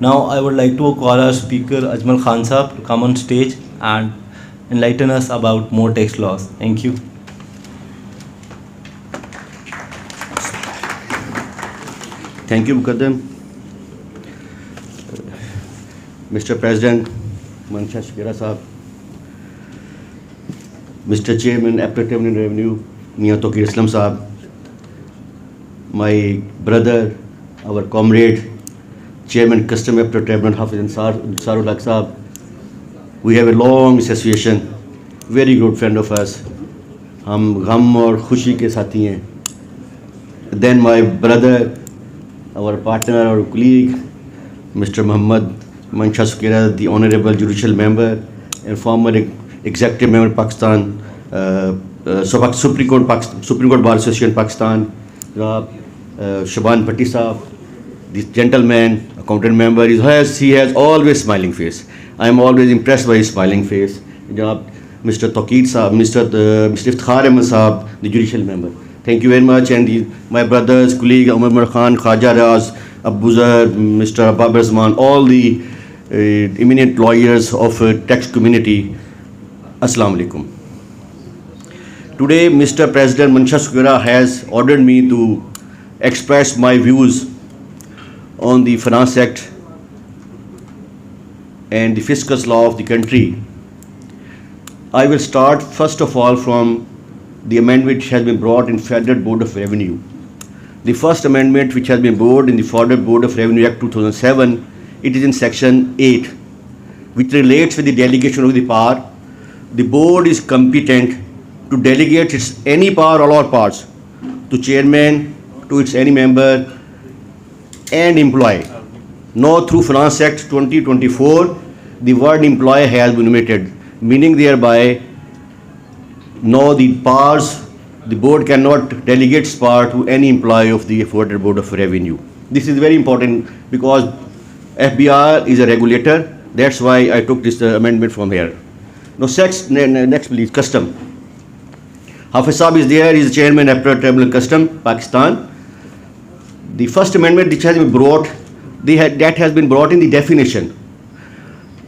Now I would like to call our speaker Ajmal Khan Sahab to come on stage and enlighten us about more tax laws. Thank you. Thank you, Mukaddam. Mr. President, Mansha Shakira Sahab, Mr. Chairman, Appellate Tribunal Revenue, Mia Tokir Islam Sahab, my brother, our comrade, Chairman Custom Appellate Tribunal Hafiz Ansarul Haq Sahab. We have a long association, very good friend of us. हम गम और खुशी के साथी हैं. Then my brother, our partner, our colleague, Mr. Muhammad Mansha Shakira, the Honorable Judicial Member and former Executive Member of Pakistan, Supreme Court Bar Association Pakistan, Shaban Bhatti Sahab, this gentleman, accountant member, he has always smiling face. I am always impressed by his smiling face. Mr. Taqeed Sahab, Mr. Iftikhar Ahmed Sahab, the judicial member. Thank you very much. And my brothers, colleague, Umar Khan, Khaja Raz, Abu Zar, Mr. Babar Zaman, all the eminent lawyers of tax community. Assalamu alaikum. Today, Mr. President Mansha Shakira has ordered me to express my views on the Finance Act and the fiscal law of the country. I will start first of all from the amendment which has been brought in Federal Board of Revenue. The first amendment which has been brought in the Federal Board of Revenue Act 2007, it is in section 8, which relates with the delegation of the power. The board is competent to delegate its any power or all parts to chairman, to its any member and employee. Now through Finance Act 2024, the word employee has been omitted, meaning thereby now the powers, the board cannot delegate its power to any employee of the Federal Board of Revenue. This is very important because FBR is a regulator. That's why I took this amendment from here. Now next please, Custom. Hafiz Saab is there, he is the chairman of Appellate Tribunal Custom, Pakistan. The first amendment which has been brought, that has been brought in the definition.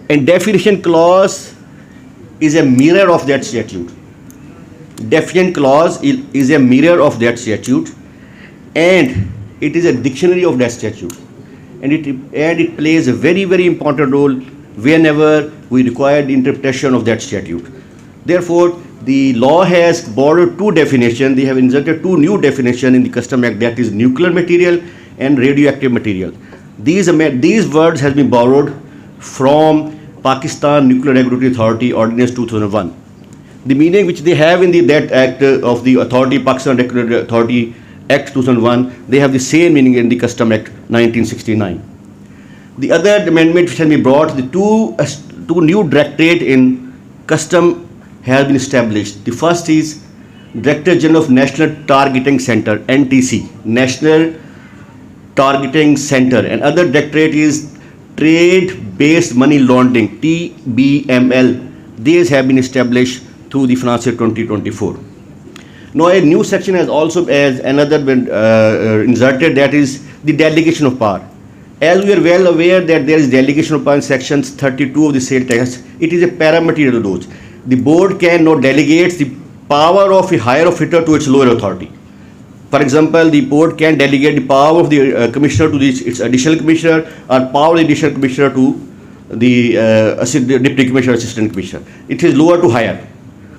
And definition clause is a mirror of that statute. Definition clause is a mirror of that statute, and it is a dictionary of that statute. And it plays a very, very important role whenever we require the interpretation of that statute. Therefore, the law has borrowed two definitions. They have inserted two new definitions in the Custom Act, that is nuclear material and radioactive material. These words have been borrowed from Pakistan Nuclear Regulatory Authority Ordinance 2001. The meaning which they have in that act of the authority, Pakistan Regulatory Authority Act 2001, they have the same meaning in the Custom Act 1969. The other amendment which has been brought, the two new directorate in custom has been established. The first is Director General of National Targeting Center, NTC, National Targeting Center, and other directorate is Trade-Based Money Laundering, TBML. These have been established through the Finance Act 2024. Now a new section has also been inserted, that is the delegation of power. As we are well aware that there is delegation of power in sections 32 of the sale tax, it is a paramaterial dose. The board cannot delegate the power of a higher officer to its lower authority. For example, the board can delegate the power of the commissioner to its additional commissioner, or power of the additional commissioner to the deputy commissioner, assistant commissioner. It is lower to higher.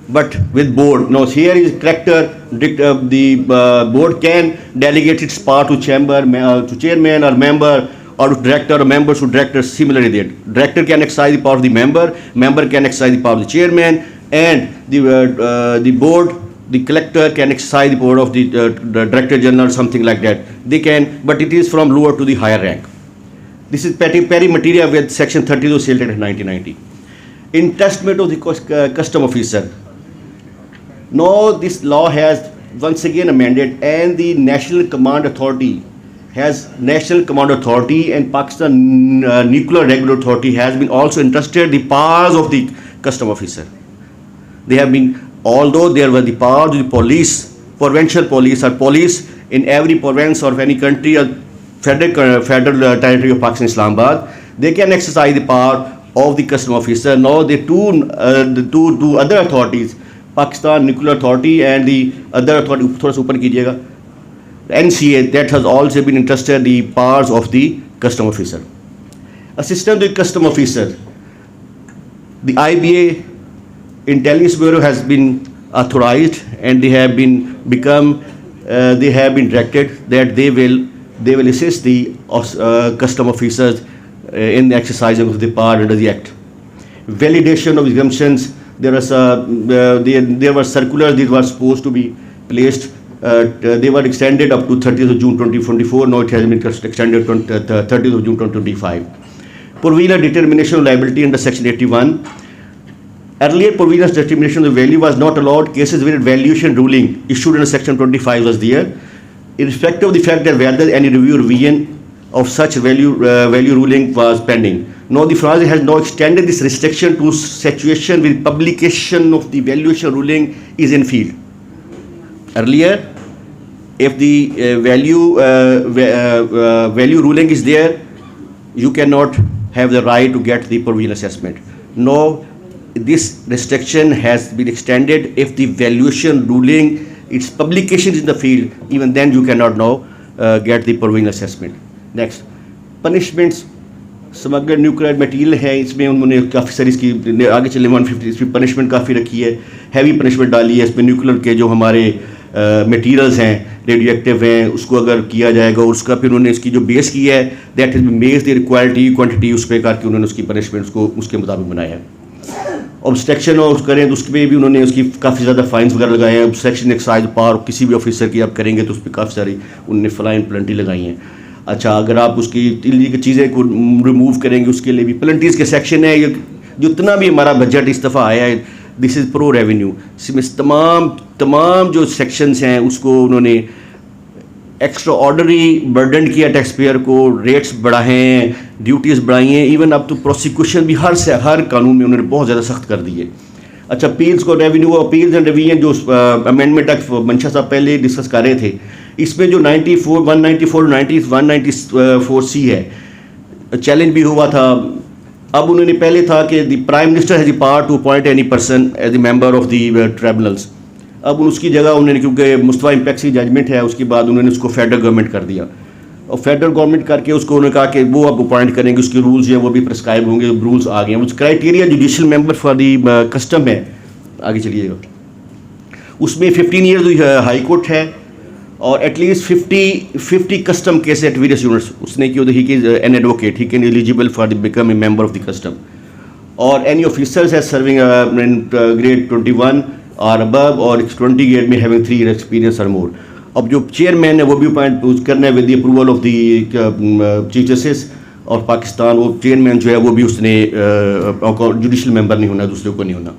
But with board, now here is character, the board can delegate its power to chairman or member, or director or members to director. Similarly, the director can exercise the power of the member can exercise the power of the chairman, and the board, the collector can exercise the power of the director general or something like that. They can, but it is from lower to the higher rank. This is petty material with section 32 of Sale Tax 1990. Intestment of the custom officer. Now this law has once again amended, and the National Command Authority and Pakistan Nuclear Regulatory Authority has been also entrusted the powers of the custom officer. They have been, although there were the powers of the police, provincial police or police in every province or any country or federal territory of Pakistan, Islamabad, they can exercise the power of the custom officer. Now the two other authorities, Pakistan Nuclear Authority and the other authority, थोड़ा सा ऊपर कीजिएगा, NCA, that has also been entrusted the powers of the custom officer. Assistant to the custom officer, the IBA Intelligence Bureau has been authorized, and they have been directed that they will assist the custom officers in the exercise of the power under the Act. Validation of exemptions, there were circulars that were supposed to be placed. They were extended up to 30th of June 2024. Now it has been extended to 30th of June 2025. Provisional determination of liability under Section 81. Earlier, provisional determination of value was not allowed. Cases where valuation ruling issued under Section 25 was there, irrespective of the fact that whether any review or revision of such value ruling was pending. Now, the FRASI has now extended this restriction to situation with publication of the valuation ruling is in field. Earlier, if the value ruling is there, you cannot have the right to get the provisional assessment. Now, this restriction has been extended. If the valuation ruling, its publication is in the field, even then you cannot now get the provisional assessment. Next, punishments. समग्र nuclear material है, इसमें उन्होंने काफ़ी सारी इसकी आगे चले 150 इसमें पनिशमेंट काफ़ी रखी है, हैवी पनिशमेंट डाली है इसमें। न्यूक्लियर के जो हमारे मटीरियल्स हैं, रेडियो हैं, उसको अगर किया जाएगा और उसका फिर उन्होंने इसकी जो बेस की है, that is base the quality quantity, उस पर करके उन्होंने उसकी पनिशमेंट्स को उसके मुताबिक बनाया है। ऑब्स्ट्रक्शन और करें तो उसके भी उन्होंने उसकी काफ़ी ज़्यादा फाइन्स वगैरह लगाए हैं। ऑब्स्ट्रक्शन एक्साइज पावर किसी भी ऑफिसर की आप करेंगे तो उस पर काफ़ी सारी उन्होंने फाइन पेनल्टी लगाई हैं। अच्छा, अगर आप उसकी इलीगल चीज़ें को रिमूव करेंगे उसके लिए भी पेनल्टीज़ के सेक्शन है। ये जितना भी हमारा बजट इस दफ़ा आया है, दिस इज़ प्रो रेवेन्यू, इसमें तमाम जो सेक्शंस हैं उसको उन्होंने एक्स्ट्रा ऑर्डनरी बर्डन किया टैक्स पेयर को, रेट्स बढ़ाए हैं, ड्यूटीज़ बढ़ाई हैं, इवन अब तो प्रोसिक्यूशन भी हर कानून में उन्होंने बहुत ज़्यादा सख्त कर दी है। अच्छा, अपील्स को रेवेन्यू अपील्स एंड रिवीजन जो अमेंडमेंट मंशा साहब पहले डिस्कस कर रहे थे, इसमें जो 194C है, चैलेंज भी हुआ था। अब उन्होंने पहले था कि the prime minister has the power to appoint any person as the member of the tribunals. अब उसकी जगह उन्होंने, क्योंकि मुस्तफा इम्पैक्ट की जजमेंट है, उसके बाद उन्होंने उसको फेडरल गवर्नमेंट कर दिया और फेडरल गवर्नमेंट करके उसको उन्होंने कहा कि वो अब अपॉइंट करेंगे, उसके रूल्स जो है वो भी प्रिस्क्राइब होंगे। रूल्स आ गए हैं, उस criteria judicial member for the custom है, आगे चलिएगा, उसमें 15 ईयर्स हाई कोर्ट है और at least 50 custom case at various units उसने की। He is an advocate, he can eligible for the become a member of the custom. और एनी ऑफिसर्स है सर्विंग इन ग्रेड 21 और अबव और 20 ग्रेड में having 3 year experience और मोर। अब जो चेयरमैन है वो भी अपॉइंट करना है with the approval of the chief justice और पाकिस्तान। वो चेयरमैन जो है वो भी उसने जुडिशल मेंबर नहीं होना, दूसरे को नहीं होना।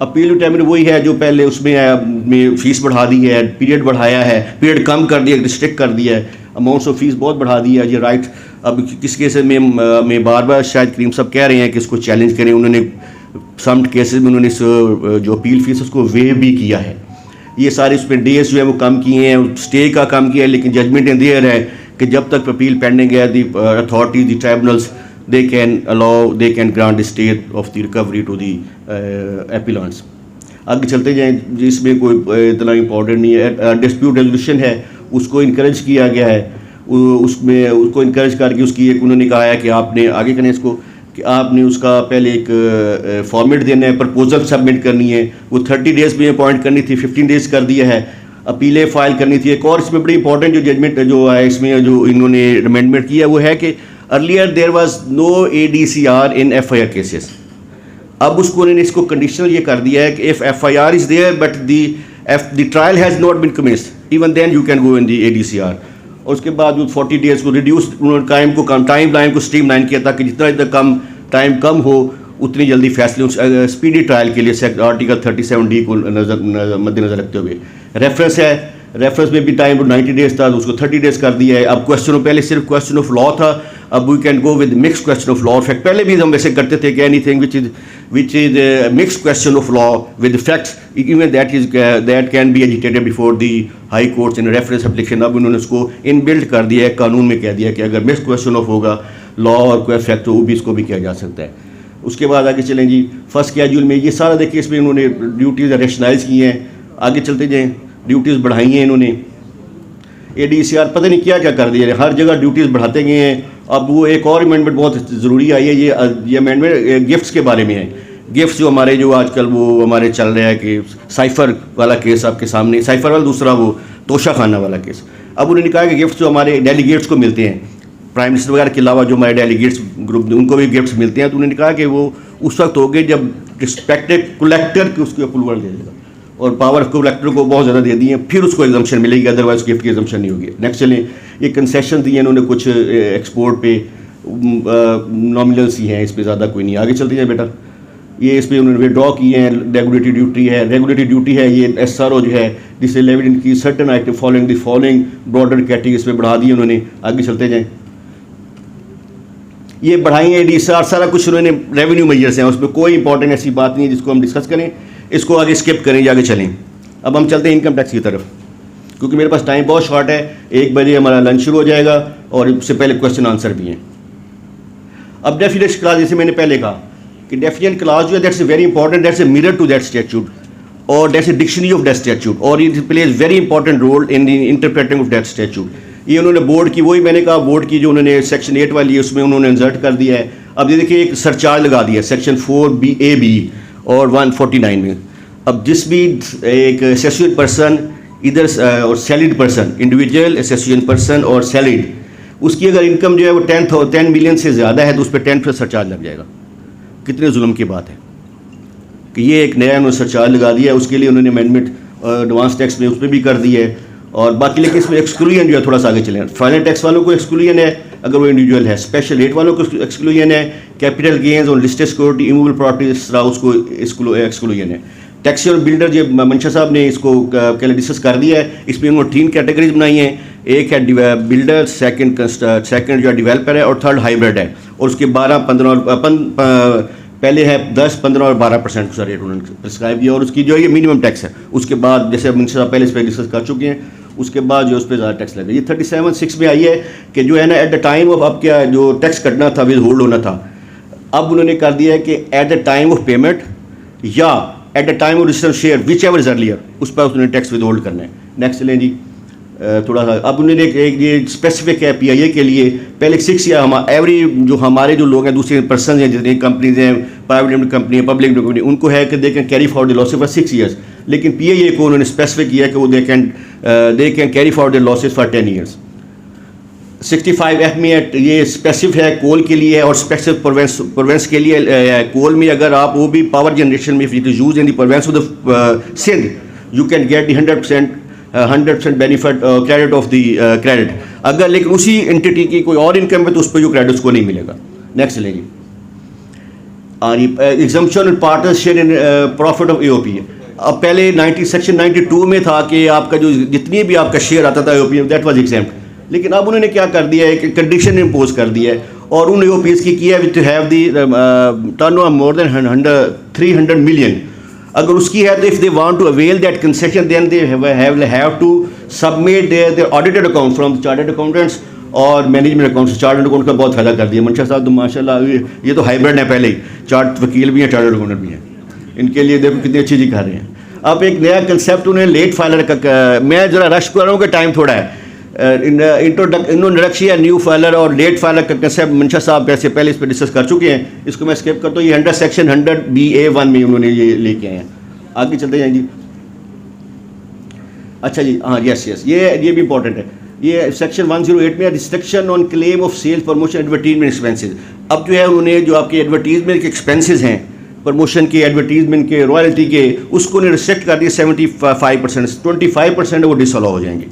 अपील टाइम वही है जो पहले उसमें फ़ीस बढ़ा दी है, पीरियड बढ़ाया है, पीरियड कम कर दिया, रिस्ट्रिक्ट कर दिया है, अमाउंट्स ऑफ फीस बहुत बढ़ा दी है। ये राइट अब किस केस में बार बार शायद करीम साहब कह रहे हैं कि इसको चैलेंज करें। उन्होंने सम केसेस में उन्होंने जो अपील फीस उसको वेव भी किया है। ये सारे उसमें डेज जो है वो कम किए हैं, स्टे का कम किया है, लेकिन जजमेंट इन देयर है कि जब तक अपील पेंडिंग है the authority the tribunals they can grant the stay of the recovery to the appellants। आगे चलते जाएं, जिसमें कोई इतना इम्पोर्टेंट नहीं है। डिस्प्यूट रेजोल्यूशन है, उसको इनकरेज किया गया है, उसमें उसको इनकरेज करके उसकी एक उन्होंने कहा है कि आपने आगे करें इसको कि आपने उसका पहले एक फॉर्मेट देना है, प्रपोजल सबमिट करनी है, वो 30 डेज़ में अपॉइंट करनी थी, 15 डेज़ कर दिया है, अपीलें फाइल करनी थी। एक और इसमें बड़ी इंपॉर्टेंट जो जजमेंट जो है इसमें जो इन्होंने अमेंडमेंट किया वो है कि earlier there was no ADCR in FIR cases. अब उसको उन्होंने इसको कंडीशनल ये कर दिया है कि if FIR is there but the trial has not been commenced even then you can go in the ADCR। और उसके बाद वो 40 डेज़ को रिड्यूस उन्होंने टाइम लाइन को स्ट्रीम लाइन किया ताकि जितना कम टाइम कम हो उतनी जल्दी फैसले स्पीडी ट्रायल के लिए आर्टिकल 37D को मद्देनजर रखते हुए। रेफरेंस है, रेफरेंस में भी टाइम 90 डेज़ था, उसको 30 डेज़ कर दिया है। अब क्वेश्चन पहले सिर्फ क्वेश्चन ऑफ लॉ था, अब we can go with mix question of law fact. पहले भी हम वैसे करते थे कि anything which is mix question of law with facts even that can be agitated before the high courts in reference application. अब उन्होंने उसको इनबिल्ट कर दिया है, कानून में कह दिया कि अगर मिक्स क्वेश्चन ऑफ होगा लॉ और कोई इफेक्ट हो वो भी इसको भी किया जा सकता है। उसके बाद आगे चलें जी, फर्स्ट शेड्यूल में ये सारा देखिए इसमें इन्होंने ड्यूटीज़ रेशनलाइज की हैं। आगे चलते जाएँ, ड्यूटीज़ बढ़ाई हैं इन्होंने। ADCR पता नहीं क्या क्या कर दिया है, हर जगह ड्यूटीज़ बढ़ाते गए हैं। अब वो एक और अमेंडमेंट बहुत ज़रूरी आई है, ये अमेंडमेंट गिफ्ट्स के बारे में है। गिफ्ट्स जो हमारे जो आजकल वो हमारे चल रहा है कि साइफ़र वाला केस आपके सामने, साइफ़र वाला दूसरा वो तोशा खाना वाला केस। अब उन्होंने कहा कि गिफ्ट्स जो हमारे डेलीगेट्स को मिलते हैं, प्राइम मिनिस्टर वगैरह के अलावा जो हमारे डेलीगेट्स ग्रुप उनको भी गिफ्ट्स मिलते हैं, तो उन्होंने कहा कि वो उस वक्त होंगे जब रिस्पेक्टेड कलेक्टर की उसकी अप्रूवल दे देगा, और पावर कलेक्टर को बहुत ज़्यादा दे दी है, फिर उसको एग्जम्पशन मिलेगी, अदरवाइज गिफ्ट की एग्जम्पशन नहीं होगी। नेक्स्ट चलें, ये कंसेशन दिए इन्होंने कुछ एक्सपोर्ट पे, नॉमिनल सी हैं, इस पर ज़्यादा कोई नहीं। आगे चलते हैं बेटा, ये इस पर उन्होंने विड्रॉ किए हैं। रेगुलेटरी ड्यूटी है, रेगुलेटरी ड्यूटी है ये SRO जो है, जिससे लेविड इनकी certain item following the following broader category इस पर बढ़ा दी उन्होंने। आगे चलते जाएँ, ये बढ़ाई है ADCR, सारा कुछ उन्होंने रेवेन्यू मेजर्स हैं, उसमें कोई इंपॉर्टेंट ऐसी बात नहीं है जिसको हम डिस्कस करें, इसको आगे स्किप करें, आगे चलें। अब हम चलते हैं इनकम टैक्स की तरफ, क्योंकि मेरे पास टाइम बहुत शॉर्ट है, 1 बजे हमारा लंच शुरू हो जाएगा और उससे पहले क्वेश्चन आंसर भी हैं। अब डेफिनेशन क्लास, जैसे मैंने पहले कहा कि डेफिनेशन क्लास जो है that's very important, that's a mirror to that statute और that's a dictionary of that statute, और it plays very important role in the interpreting of that statute. ये उन्होंने बोर्ड की, वही मैंने कहा बोर्ड की जो उन्होंने सेक्शन 8 वाली है उसमें उन्होंने इंसर्ट कर दिया है। अब ये देखिए एक सरचार्ज लगा दिया है सेक्शन 4A(b) और 149 में। अब जिस भी एक एसोसिएट पर्सन इधर और salaried person, individual associate person और सैलरीड, उसकी अगर इनकम जो है वो 10 मिलियन से ज़्यादा है तो उस पर 10% सरचार्ज लग जाएगा। कितने जुल्म की बात है कि ये एक नया उन्होंने सरचार्ज लगा दिया है। उसके लिए उन्होंने अमेंडमेंट एडवांस टैक्स में उस पर भी कर दी है। और बाकी लेकिन इसमें एक्सक्लूजन जो है थोड़ा सा आगे चलें, फाइनल टैक्स वालों को एक्सक्लूजन है अगर वो इंडिविजुअल है, स्पेशल रेट वालों को एक्सक्लूजन है, कैपिटल गेन्स और लिस्टेड सिक्योरिटी इमूवेबल प्रॉपर्टी इस तरह उसको एक्सक्लूजन है। टैक्सी और बिल्डर जो मंशा साहब ने इसको कल डिस्कस कर दिया है, इसमें उन्होंने 3 कैटेगरीज बनाई हैं, एक है बिल्डर, सेकंड जो है डेवलपर है और थर्ड हाइब्रिड है। और उसके 12, 15 और पहले है 10, 15 और 12% का रेट उन्होंने प्रिस्क्राइब किया। और उसकी जो ये मिनिमम टैक्स है, उसके बाद जैसे मंशा साहब पहले इस पर डिस्कस कर चुके हैं, उसके बाद जो उस पर ज़्यादा टैक्स लगे। ये 37(6) में आई है कि जो है ना एट द टाइम ऑफ, अब क्या जो टैक्स कटना था, विद होल्ड होना था, अब उन्होंने कर दिया है कि at the time of payment या at the time of return share whichever is earlier, उस पर उन्होंने टैक्स विद होल्ड करना है। नेक्स्ट चलें जी, थोड़ा सा अब उन्होंने एक ये स्पेसिफिक है PIA के लिए, पहले 6 ईयर एवरी जो हमारे जो लोग हैं दूसरे पर्सन हैं जितनी कंपनीज हैं, प्राइवेट लिमिटेड कंपनी है, पब्लिक लिमिटेड कंपनी, उनको है कि they can carry for the losses for 6 years. लेकिन PIA को उन्होंने स्पेसिफिक किया कि वो they can carry for the losses for 10 years. 65F में ये स्पेसिफिक है कोल के लिए और स्पेसिफिक प्रोवेंस के लिए। कोल में अगर आप वो भी पावर जनरेशन में it is use in the province of the Sindh, you can get the 100% benefit credit of the credit. अगर लेकिन उसी एंटिटी की कोई और इनकम है तो उस पर जो क्रेडिट उसको नहीं मिलेगा। नेक्स्ट चलेंगे, exemption partner share in profit of AOP। अब पहले सेक्शन 92 में था कि आपका जो जितनी भी आपका शेयर आता था AOP दैट वाज एग्जेम्प्ट, लेकिन अब उन्होंने क्या कर दिया है कि कंडीशन इम्पोज कर दिया है और उन AOPs की किया है which have the turnover more than 300 million. अगर उसकी है तो if they want to avail that concession then they have to submit their audited account from the chartered accountants और मैनेजमेंट अकाउंट। चार्टर्ड अकाउंट का बहुत फायदा कर दिया मंशा साहब तो माशाल्लाह, ये तो हाइब्रिड है, पहले ही चार्ट वकील भी हैं, चार्टर्ड अकाउंटेंट भी हैं, इनके लिए देखो कितनी अच्छी चीज़ कर रहे हैं। अब एक नया कंसेप्ट उन्हें लेट फाइलर का, मैं ज़रा रश कर रहा हूँ कि टाइम थोड़ा है। इंट्रोडक्शन या न्यू फाइलर और लेट फाइलर का कंसेप्ट मंशा साहब वैसे पहले इस पर डिस्कस कर चुके हैं, इसको मैं स्किप करता हूँ। ये 100 सेक्शन 100(b)(a)(1) में उन्होंने ये लेके आए हैं। आगे चलते जाएँ जी। अच्छा जी, हाँ, यस, ये भी इंपॉर्टेंट है। ये सेक्शन 108 में restriction on claim of sale promotion advertisement expenses. अब जो है उन्होंने जो आपके एडवर्टीजमेंट के एक्सपेंसेस हैं, प्रमोशन के, एडवर्टीजमेंट के, रॉयल्टी के, उसको उन्हें रिस्ट्रिक्ट कर दिया 75%, 25% वो डिसअलाउ हो जाएंगे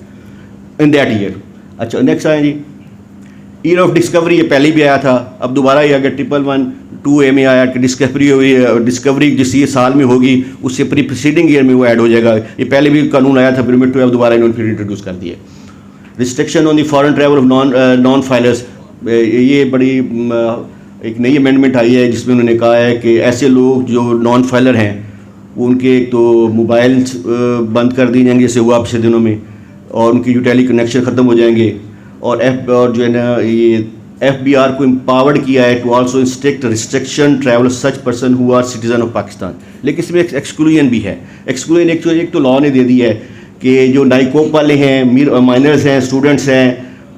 इन दैट ईयर। अच्छा, नेक्स्ट आए जी, ईयर ऑफ डिस्कवरी, ये पहले भी आया था, अब दोबारा ये आ गया 111(2)(a) में आया कि डिस्कवरी हुई, डिस्कवरी जिस ये साल में होगी उससे प्रीसीडिंग ईयर में वो ऐड हो जाएगा। ये पहले भी कानून आया था, परमिट टू, अब दोबारा इन्होंने फिर इंट्रोड्यूस कर दिया। Restriction on the foreign travel of non filers, ये बड़ी एक नई अमेंडमेंट आई है जिसमें उन्होंने कहा है कि ऐसे लोग जो नॉन फाइलर हैं उनके एक तो मोबाइल्स बंद कर दिए जाएंगे जैसे हुआ पिछले दिनों में, और उनकी जो टेली कनेक्शन ख़त्म हो जाएंगे, और जो है ना ये FBR को empowered किया है to also instruct restriction travel such person who are citizen of Pakistan। लेकिन इसमें एक एक्सक्लूजन भी है। एक्सक्लूजन एक तो लॉ ने दे दी है कि जो नाइकोप वाले हैं, माइनर्स हैं, स्टूडेंट्स हैं,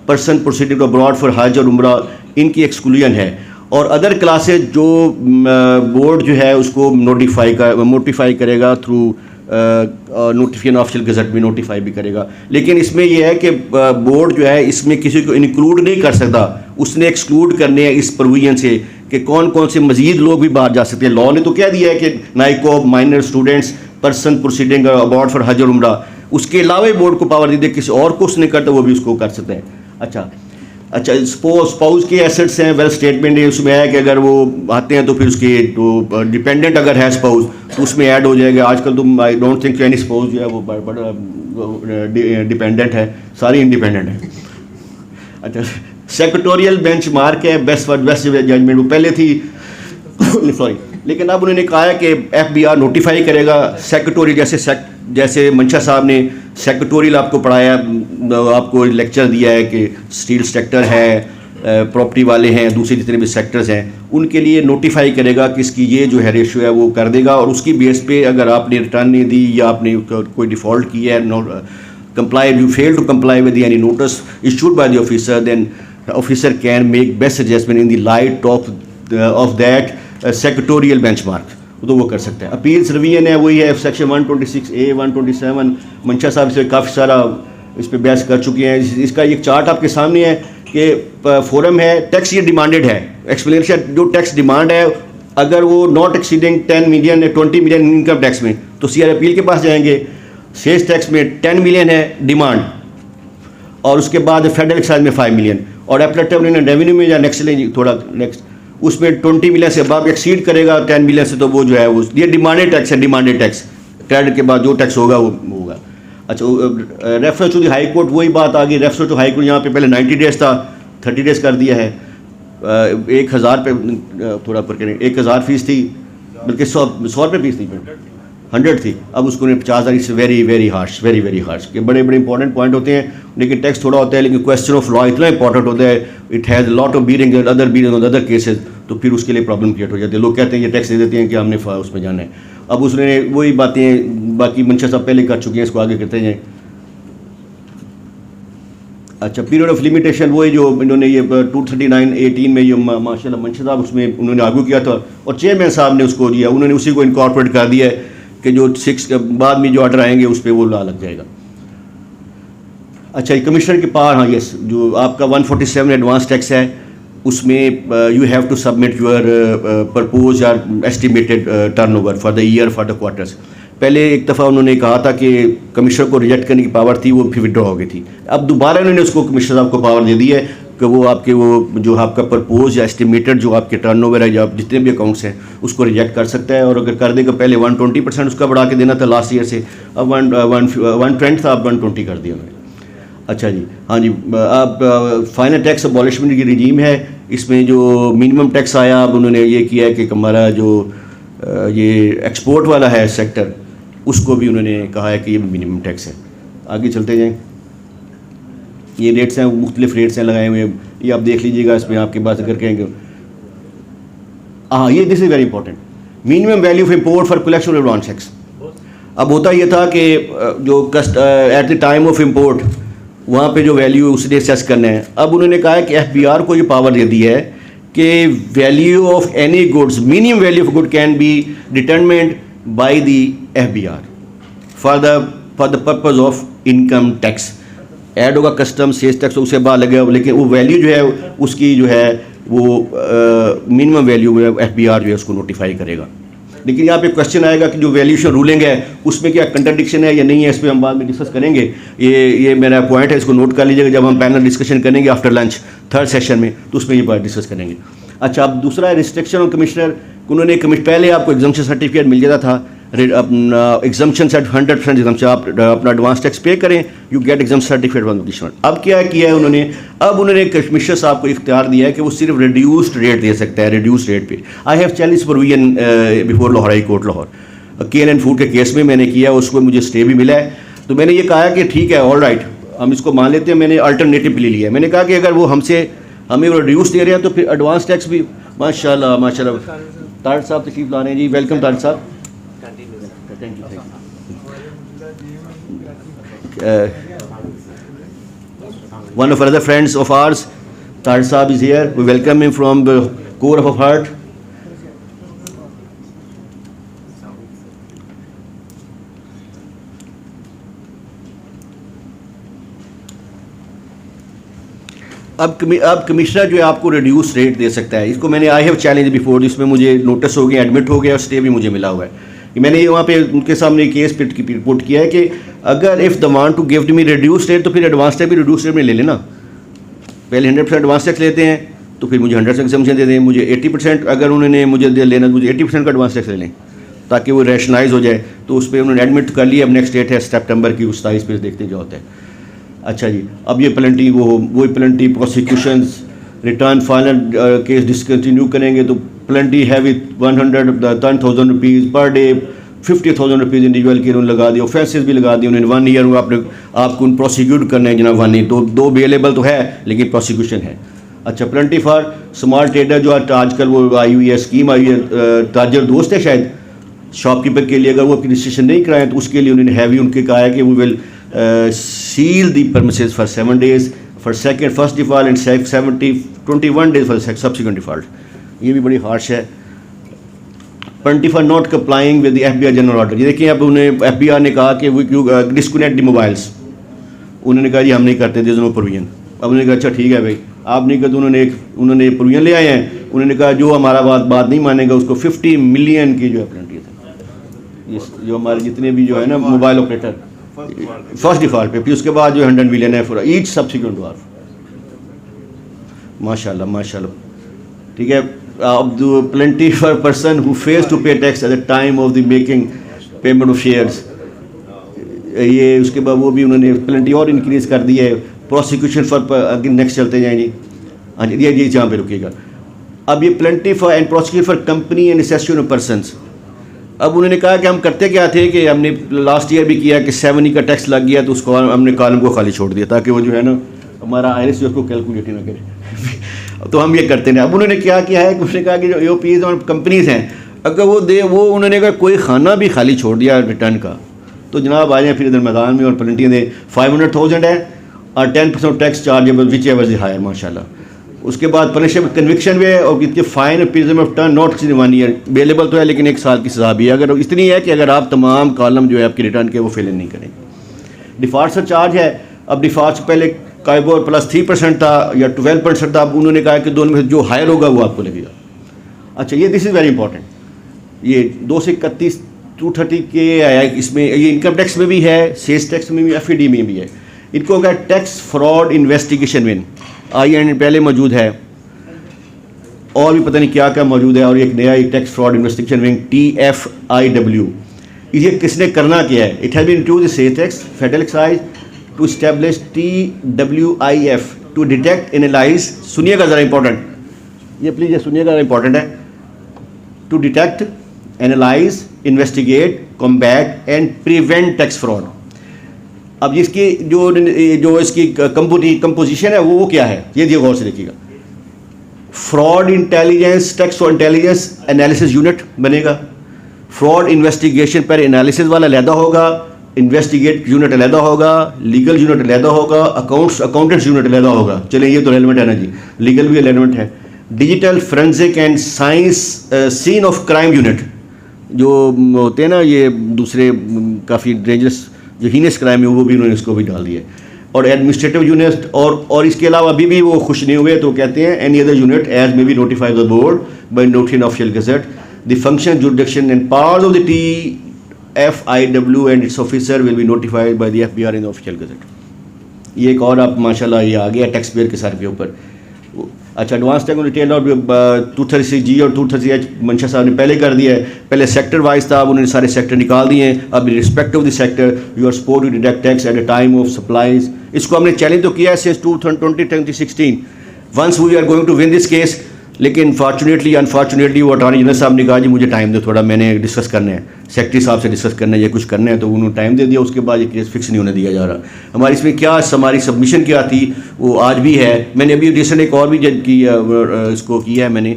पर्सन प्रोसीडिंग अब्रॉड फॉर हज और उम्रा, इनकी एक्सक्लूजन है। और अदर क्लासेज जो बोर्ड जो है उसको नोटिफाई करेगा थ्रू नोटिफिकेशन ऑफिशियल गजट में नोटिफाई भी करेगा। लेकिन इसमें यह है कि बोर्ड जो है इसमें किसी को इंक्लूड नहीं कर सकता, उसने एक्सक्लूड करने हैं इस प्रोविजन से कि कौन कौन से मजीद लोग भी बाहर जा सकते हैं। लॉ ने तो कह दिया है कि नाइकोब, minor students, person proceeding about for हज और उम्रा, उसके अलावा बोर्ड को पावर दी दे, किसी और को उसने करता वो भी उसको कर सकते हैं। अच्छा स्पाउस के एसेट्स हैं, वेल स्टेटमेंट है, उसमें है कि अगर वो आते हैं तो फिर उसके तो डिपेंडेंट अगर है स्पाउस तो उसमें ऐड हो जाएगा। आजकल तो I don't think any spouse जो है वो बड़ा डिपेंडेंट है, सारी इंडिपेंडेंट है। अच्छा, सेक्रेटोरियल बेंच मार्क है, बेस्ट जजमेंट वो पहले थी सॉरी, लेकिन अब उन्होंने कहा है कि FBR नोटिफाई करेगा सेक्रेटोरियल, जैसे मंशा साहब ने सेक्रेटोरियल आपको पढ़ाया, आपको लेक्चर दिया है कि स्टील सेक्टर है, प्रॉपर्टी वाले हैं, दूसरे जितने भी सेक्टर्स हैं, उनके लिए नोटिफाई करेगा कि इसकी ये जो है रेशियो है वो कर देगा। और उसकी बेस पे अगर आपने रिटर्न नहीं दी या आपने कोई डिफ़ॉल्ट किया है, comply, you fail to comply with any notice issued by the officer, then the officer can make best adjustment in the light of that secretarial benchmark, तो वो कर सकते हैं। अपील्स रिवीजन है, वही है सेक्शन 126A 127। मंशा साहब से काफ़ी सारा इस पर बहस कर चुके हैं। इसका एक चार्ट आपके सामने है कि फोरम है, टैक्स ये डिमांडेड है, एक्सप्लेनेशन जो टैक्स डिमांड है अगर वो not exceeding 10 million 20 million income tax में तो CR अपील के पास जाएंगे। सेल्स टैक्स में 10 मिलियन है डिमांड और उसके बाद फेडरल एक्साइज में 5 मिलियन और एपलेटिव रेवेन्यू में या नेक्स्ट थोड़ा नेक्स्ट उसमें 20 मिलियन से अब एक्सीड करेगा 10 मिलियन से, तो वो जो है वो ये डिमांडेड टैक्स है। डिमांडेड टैक्स क्रेडिट के बाद जो टैक्स होगा वो होगा। अच्छा, reference to the high court, वही बात आ गई। रेफरेंस टू हाई कोर्ट यहाँ पे पहले 90 डेज था, 30 डेज कर दिया है। 1000 पे थोड़ा पर करें, 1000 फीस थी, बल्कि 100 रुपये फीस थी, 100 थी, अब उसको 50,000। It's very very harsh, very very harsh. के बड़े बड़े इंपॉर्टेंट पॉइंट होते हैं, लेकिन टैक्स थोड़ा होता है, लेकिन क्वेश्चन ऑफ लॉ इतना इंपॉर्टेंट होता है, it has lot of bearing other cases, तो फिर उसके लिए प्रॉब्लम क्रिएट हो जाती है। लोग कहते हैं ये टैक्स दे देते हैं कि हमने उसमें जाना है। अब उसने वही बातें बाकी मंशा साहब पहले कर चुके हैं, इसको आगे करते हैं। अच्छा, पीरियड ऑफ लिमिटेशन वही जो इन्होंने ये 239/18 में ये माशाल्लाह मंशा साहब उसमें उन्होंने आर्ग्यू किया था और चेयरमैन साहब ने उसको दिया, उन्होंने उसी को इनकॉर्पोरेट कर दिया है कि जो 6 बाद में जो ऑर्डर आएंगे उस पर वो ला लग जाएगा। अच्छा, कमिश्नर के पास, हाँ यस, जो आपका 147 एडवांस टैक्स है उसमें you have to submit your propose या estimated turnover for the year for the quarters. पहले एक दफ़ा उन्होंने कहा था कि कमिश्नर को रिजेक्ट करने की पावर थी, वो फिर विड्रॉ हो गई थी। अब दोबारा उन्होंने उसको कमिश्नर साहब को पावर दे दी है कि वो आपके वो जो आपका प्रपोज या एस्टिमेटेड जो आपके टर्नओवर है या जितने भी अकाउंट्स हैं उसको रिजेक्ट कर सकता है। और अगर कर देगा, पहले 120% उसका बढ़ा के देना था लास्ट ईयर से, अब 120 था, अब 120 कर दिया उन्होंने। अच्छा जी, हाँ जी, अब फाइनल टैक्स अबॉलिशमेंट की रिजीम है, इसमें जो मिनिमम टैक्स आया अब उन्होंने ये किया है कि हमारा जो ये एक्सपोर्ट वाला है सेक्टर उसको भी उन्होंने कहा है कि ये मिनिमम टैक्स है। आगे चलते जाएँ, ये रेट्स हैं, मुख्तलिफ रेट्स हैं लगाए हुए, ये आप देख लीजिएगा। इसमें आपके पास अगर कहेंगे, हाँ ये this is very important, minimum value of import for collection of advance tax. अब होता ये था कि जो eight the time of import वहाँ पे जो वैल्यू उसने असेस करना है, अब उन्होंने कहा है कि FBR को ये पावर दे दी है कि value of any goods, minimum value of good can be determined bye the FBR for the purpose of income tax. Add होगा कस्टम सेल्स टैक्स, उससे बाद लगेगा, लेकिन वो वैल्यू जो है उसकी जो है वो मिनिमम वैल्यू में FBR जो है उसको नोटिफाई करेगा। लेकिन यहाँ पे क्वेश्चन आएगा कि जो वैल्यूएशन रूलिंग है उसमें क्या कंट्राडिक्शन है या नहीं है, इस पर हम बाद में डिस्कस करेंगे। ये मेरा पॉइंट है, इसको नोट कर लीजिएगा। जब हम पैनल डिस्कशन करेंगे आफ्टर लंच 3rd सेशन में, तो उसमें ये बात डिस्कस करेंगे। अच्छा, अब दूसरा है रिस्ट्रिक्शन ऑन कमिश्नर। उन्होंने पहले आपको एग्जाम्पशन सर्टिफिकेट मिल जाता था, अपना एग्जाम्पशन सेट 100% एग्जाम्पशन, आप अपना एडवांस टैक्स पे करें, you get exam certificate from commissioner. अब क्या किया है उन्होंने, अब उन्होंने कमिश्नर साहब को इख्तियार दिया है कि वो सिर्फ रिड्यूस्ड रेट दे सकता है, रिड्यूस्ड रेट पे। I have challenge provision before Lahore high court Lahore, KNN food के केस में मैंने किया, उसको मुझे स्टे भी मिला है। तो मैंने ये कहा कि ठीक है, ऑल राइट, हम इसको मान लेते हैं। मैंने अल्टरनेटिव ले लिया है। मैंने कहा कि अगर वो हमसे हमें वो रिड्यूस दे रहे हैं तो फिर एडवांस टैक्स भी माशाल्लाह माशाल्लाह। तारिक साहब तशरीफ ला रहे हैं जी, वेलकम तारिक साहब। Thank you. One of our other friends of ours, Tarik Saab is here. We welcome him from the core of our heart. अब कमिश्नर जो है आपको रिड्यूस रेट दे सकता है। इसको मैंने आई हैव चैलेंज बिफोर, जिसमें मुझे नोटिस हो गया, एडमिट हो गया और स्टे भी मुझे मिला हुआ है। मैंने वहाँ पे उनके सामने केस पुट किया है कि अगर if they want to give me reduce rate तो फिर एडवांस टैक्स भी रिड्यूस रेट में ले लेना। पहले 100% एडवांस टैक्स लेते हैं तो फिर मुझे 100% एग्जम्पशन दे दें। मुझे 80% अगर उन्होंने मुझे दे लेना तो मुझे 80% का एडवांस टैक्स ले लें ताकि वो रैशनलाइज हो जाए। तो उस पर उन्होंने एडमिट कर लिया। अब नेक्स्ट डेट है सितंबर की 27 पे, देखते क्या होता है। अच्छा जी, अब ये पेनल्टी वो penalty prosecutions return final case discontinue करेंगे तो पेनल्टी है with 10,000 rupees per day, 50,000 rupees individual के उन्होंने लगा दिए। ऑफेंसेस भी लगा दिए उन्होंने। 1 ईयर आपको प्रोसिक्यूट करना है जनाब। 1 ईयर तो 2 अवेलेबल तो है लेकिन प्रोसिक्यूशन है। अच्छा, पेनल्टी फॉर स्मॉल ट्रेडर जो आजकल वो आई हुई है, स्कीम आई है, ताजर दोस्त है शायद, शॉपकीपर के लिए अगर वो अपनी रजिस्ट्रेशन नहीं कराएं तो उसके लिए उन्होंने हैवी उनके कहा है कि we will seal the premises for 7 days for first default and 21 days for subsequent default. ये भी बड़ी हार्श है। Penalty for not complying with the FBI general order. ये देखिए, अब उन्हें FBI ने कहा कि वी डिस्कनेक्ट द मोबाइल्स। उन्होंने कहा जी हम नहीं करते, देयर इज नो प्रोविजन। अब उन्होंने कहा अच्छा ठीक है भाई, आप नहीं करते। उन्होंने प्रोविजन ले आए हैं। उन्होंने कहा जो हमारा बात नहीं मानेगा उसको 50 मिलियन की जो है पेनल्टी है। जो हमारे जितने भी जो है ना मोबाइल ऑपरेटर फर्स्ट डिफॉल्ट पे, फिर उसके बाद जो 100 मिलियन है फॉर ईच सब्सिक्वेंट डिफॉल्ट। माशाल्लाह माशाल्लाह, ठीक है। अब penalty for person who fails to pay tax at the time of the making payment of shares. ये उसके बाद वो भी उन्होंने पेनल्टी और इंक्रीज कर दी है। प्रोसिक्यूशन फॉर नेक्स्ट चलते जाएँ जी। हाँ जी, ये जहाँ पे रुकेगा। अब ये penalty for and prosecution for company and association of persons. अब उन्होंने कहा कि हम करते क्या थे कि हमने लास्ट ईयर भी किया कि 7 का टैक्स लग गया तो उसको हमने कॉलम को खाली छोड़ दिया ताकि वो जो है ना हमारा IRS उसको कैलकुलेट ना करे। तो हम ये करते नहीं। अब उन्होंने क्या किया है, उन्होंने कहा कि जो AOPs और कंपनीज हैं अगर वो उन्होंने कहा कोई खाना भी खाली छोड़ दिया रिटर्न का तो जनाब आ जाए फिर इधर मैदान में और पेनल्टी दें। 500,000 है और 10% tax chargeable whichever is higher माशाल्लाह। उसके बाद पनिशमेंट कन्विक्शन भी है और कितने fine prison of term not 1 year available तो है लेकिन 1 साल की सजा भी है। अगर इतनी है कि अगर आप तमाम कॉलम जो है आपके रिटर्न के वो फिल इन नहीं करेंगे। डिफॉल्ट से चार्ज है। अब डिफॉल्ट से पहले काइबोर प्लस 3% था या 12% था। अब उन्होंने कहा कि दोनों में से जो हायर होगा वो आपको लगेगा। अच्छा, ये दिस इज़ वेरी इंपॉर्टेंट। ये 2 से 31 230 के आया इसमें। ये इनकम टैक्स में भी है, सेल्स टैक्स में भी, FED में भी है। इनको अगर tax fraud investigation wing IN पहले मौजूद है और भी पता नहीं क्या क्या मौजूद है। और एक नया tax fraud investigation wing TFIW। ये किसने करना क्या है? It has been introduced the sales tax federal excise to establish TWIF to detect analyse. सुनिएगा ज़रा इंपॉर्टेंट, ये प्लीज़ ये सुनिएगा ज़रा इंपॉर्टेंट है। To detect analyse investigate combat and prevent tax fraud. अब इसकी जो इसकी कंपोजिशन है वो क्या है ये गौर से देखिएगा। फ्रॉड इंटेलिजेंस टैक्स और इंटेलिजेंस एनालिसिस यूनिट बनेगा। फ्रॉड इन्वेस्टिगेशन पर एनालिसिस वाला अलहदा होगा, इन्वेस्टिगेट यूनिट अलहदा होगा, लीगल यूनिट अलहदा होगा, अकाउंटेंट्स यूनिट अलहदा होगा। चलिए ये तो रेलिवेंट है ना जी, लीगल भी रेलिवेंट है। Digital forensic and science scene of crime unit जो होते हैं ना, ये दूसरे काफ़ी डेंजरस जो हीनस क्राइम है वो भी उन्होंने इसको भी डाल दिया। और एडमिनिस्ट्रेटिव यूनिट और इसके अलावा अभी भी वो खुश नहीं हुए तो कहते हैं any other unit as may be notified the board by notice in official gazette the function jurisdiction and powers of the TFIW and its officer will be notified by the FBR in official gazette. ये एक और आप माशाल्लाह ये आ गया tax payer के sir के ऊपर। अच्छा, एडवांस टैक्स डिटेल और 236G और 236H मंशा साहब ने पहले कर दिया है। पहले सेक्टर वाइज था, अब उन्होंने सारे सेक्टर निकाल दिए हैं। अब respect of the sector you are suppose to deduct tax at a time of supplies. इसको हमने चैलेंज तो किया है since 2016। Once we are going to win this case लेकिन फॉर्चुनेटली अनफॉर्चुनेटली वो अटॉर्नी जनरल साहब ने कहा जी मुझे टाइम दो थोड़ा, मैंने डिस्कस करना है, सेक्रेटरी साहब से डिस्कस करना है या कुछ करना है, तो उन्होंने टाइम दे दिया। उसके बाद ये केस फिक्स नहीं होने दिया जा रहा। हमारी इसमें क्या हमारी सबमिशन क्या थी वो आज भी है। मैंने अभी रिसेंट एक और भी जज की इसको किया है, मैंने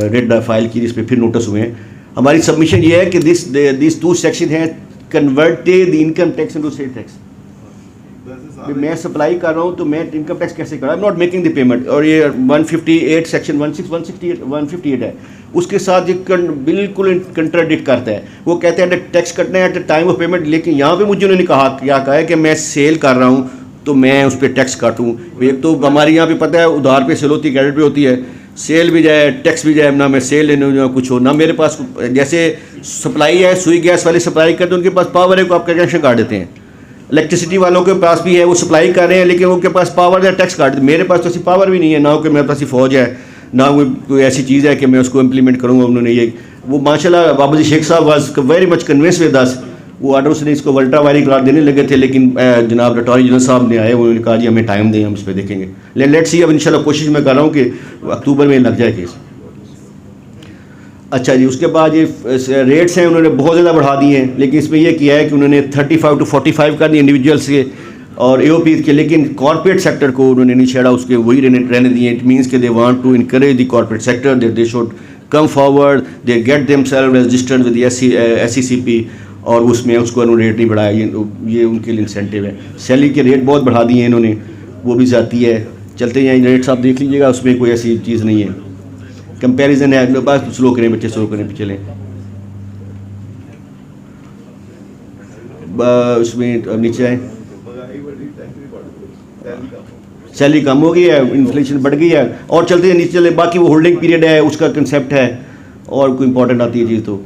रेड फाइल की, जिस पर फिर नोटिस हुए हैं। हमारी सबमिशन ये है कि दिस टू सेक्शन है converted income tax into state tax. मैं सप्लाई कर रहा हूँ तो मैं इनकम टैक्स कैसे कर रहा हूँ, नॉट मेकिंग द पेमेंट। और ये 158 सेक्शन 158 है, उसके साथ ये बिल्कुल कंट्राडिक्ट करता है। वो कहते हैं टैक्स कटना है eight the time of payment, लेकिन यहाँ पे मुझे उन्होंने क्या कहा है कि मैं सेल कर रहा हूँ तो मैं उस पर टैक्स काटूँ। एक तो हमारे यहाँ पे पता है उधार पे सेल होती है, क्रेडिट पे होती है, सेल भी जाए टैक्स भी जाए, ना मैं सेल लेने जाऊँ कुछ हो, ना मेरे पास जैसे सप्लाई है, सुई गैस वाले सप्लाई करते हैं, उनके पास पावर है को आपका कनेक्शन काट देते हैं। इलेक्ट्रिसिटी वालों के पास भी है, वो सप्लाई कर रहे हैं, लेकिन उनके पास पावर है, टैक्स काट। मेरे पास तो ऐसी पावर भी नहीं है, ना कि मेरे पास फौज है, ना कोई ऐसी चीज़ है कि मैं उसको इम्प्लीमेंट करूँगा। उन्होंने ये वो माशाल्लाह बाबा जी शेख साहब was very much convince with us. वो ऑर्डर ने इसको वल्टा वारी करार देने लगे थे, लेकिन जनाब अटॉर्नी जनरल साहब ने आए, उन्होंने कहा जी हमें टाइम दें, हम इस पर देखेंगे। लेट्स सी, अब इंशाल्लाह कोशिश मैं कर रहा हूँ कि अक्टूबर में लग जाए केस। अच्छा जी, उसके बाद ये रेट्स हैं उन्होंने बहुत ज़्यादा बढ़ा दिए हैं, लेकिन इसमें यह किया है कि उन्होंने 35 to 45 कर दिए इंडिविजुअल्स के और AOP के, लेकिन कॉर्पोरेट सेक्टर को उन्होंने नहीं छेड़ा, उसके वही रहने दिए। इट मीन्स कि they want to encourage the corporate sector, they should come forward, they get themselves registered with SECP, और उसमें उसको उन्होंने रेट नहीं बढ़ाया। ये उनके लिए इंसेंटिव है। सैलरी के रेट बहुत बढ़ा दिए हैं इन्होंने, वो भी जाती है। चलते हैं रेट्स आप देख लीजिएगा, उसमें कोई ऐसी चीज़ नहीं है। कंपैरिजन है, बस स्लो करें बच्चे, स्लो करें पिछले उसमें नीचे आए। सैलरी कम हो गई है, इन्फ्लेशन बढ़ गई है, और चलते हैं नीचे चले। बाकी वो होल्डिंग पीरियड है, उसका कंसेप्ट है, और कोई इंपॉर्टेंट आती है चीज़ तो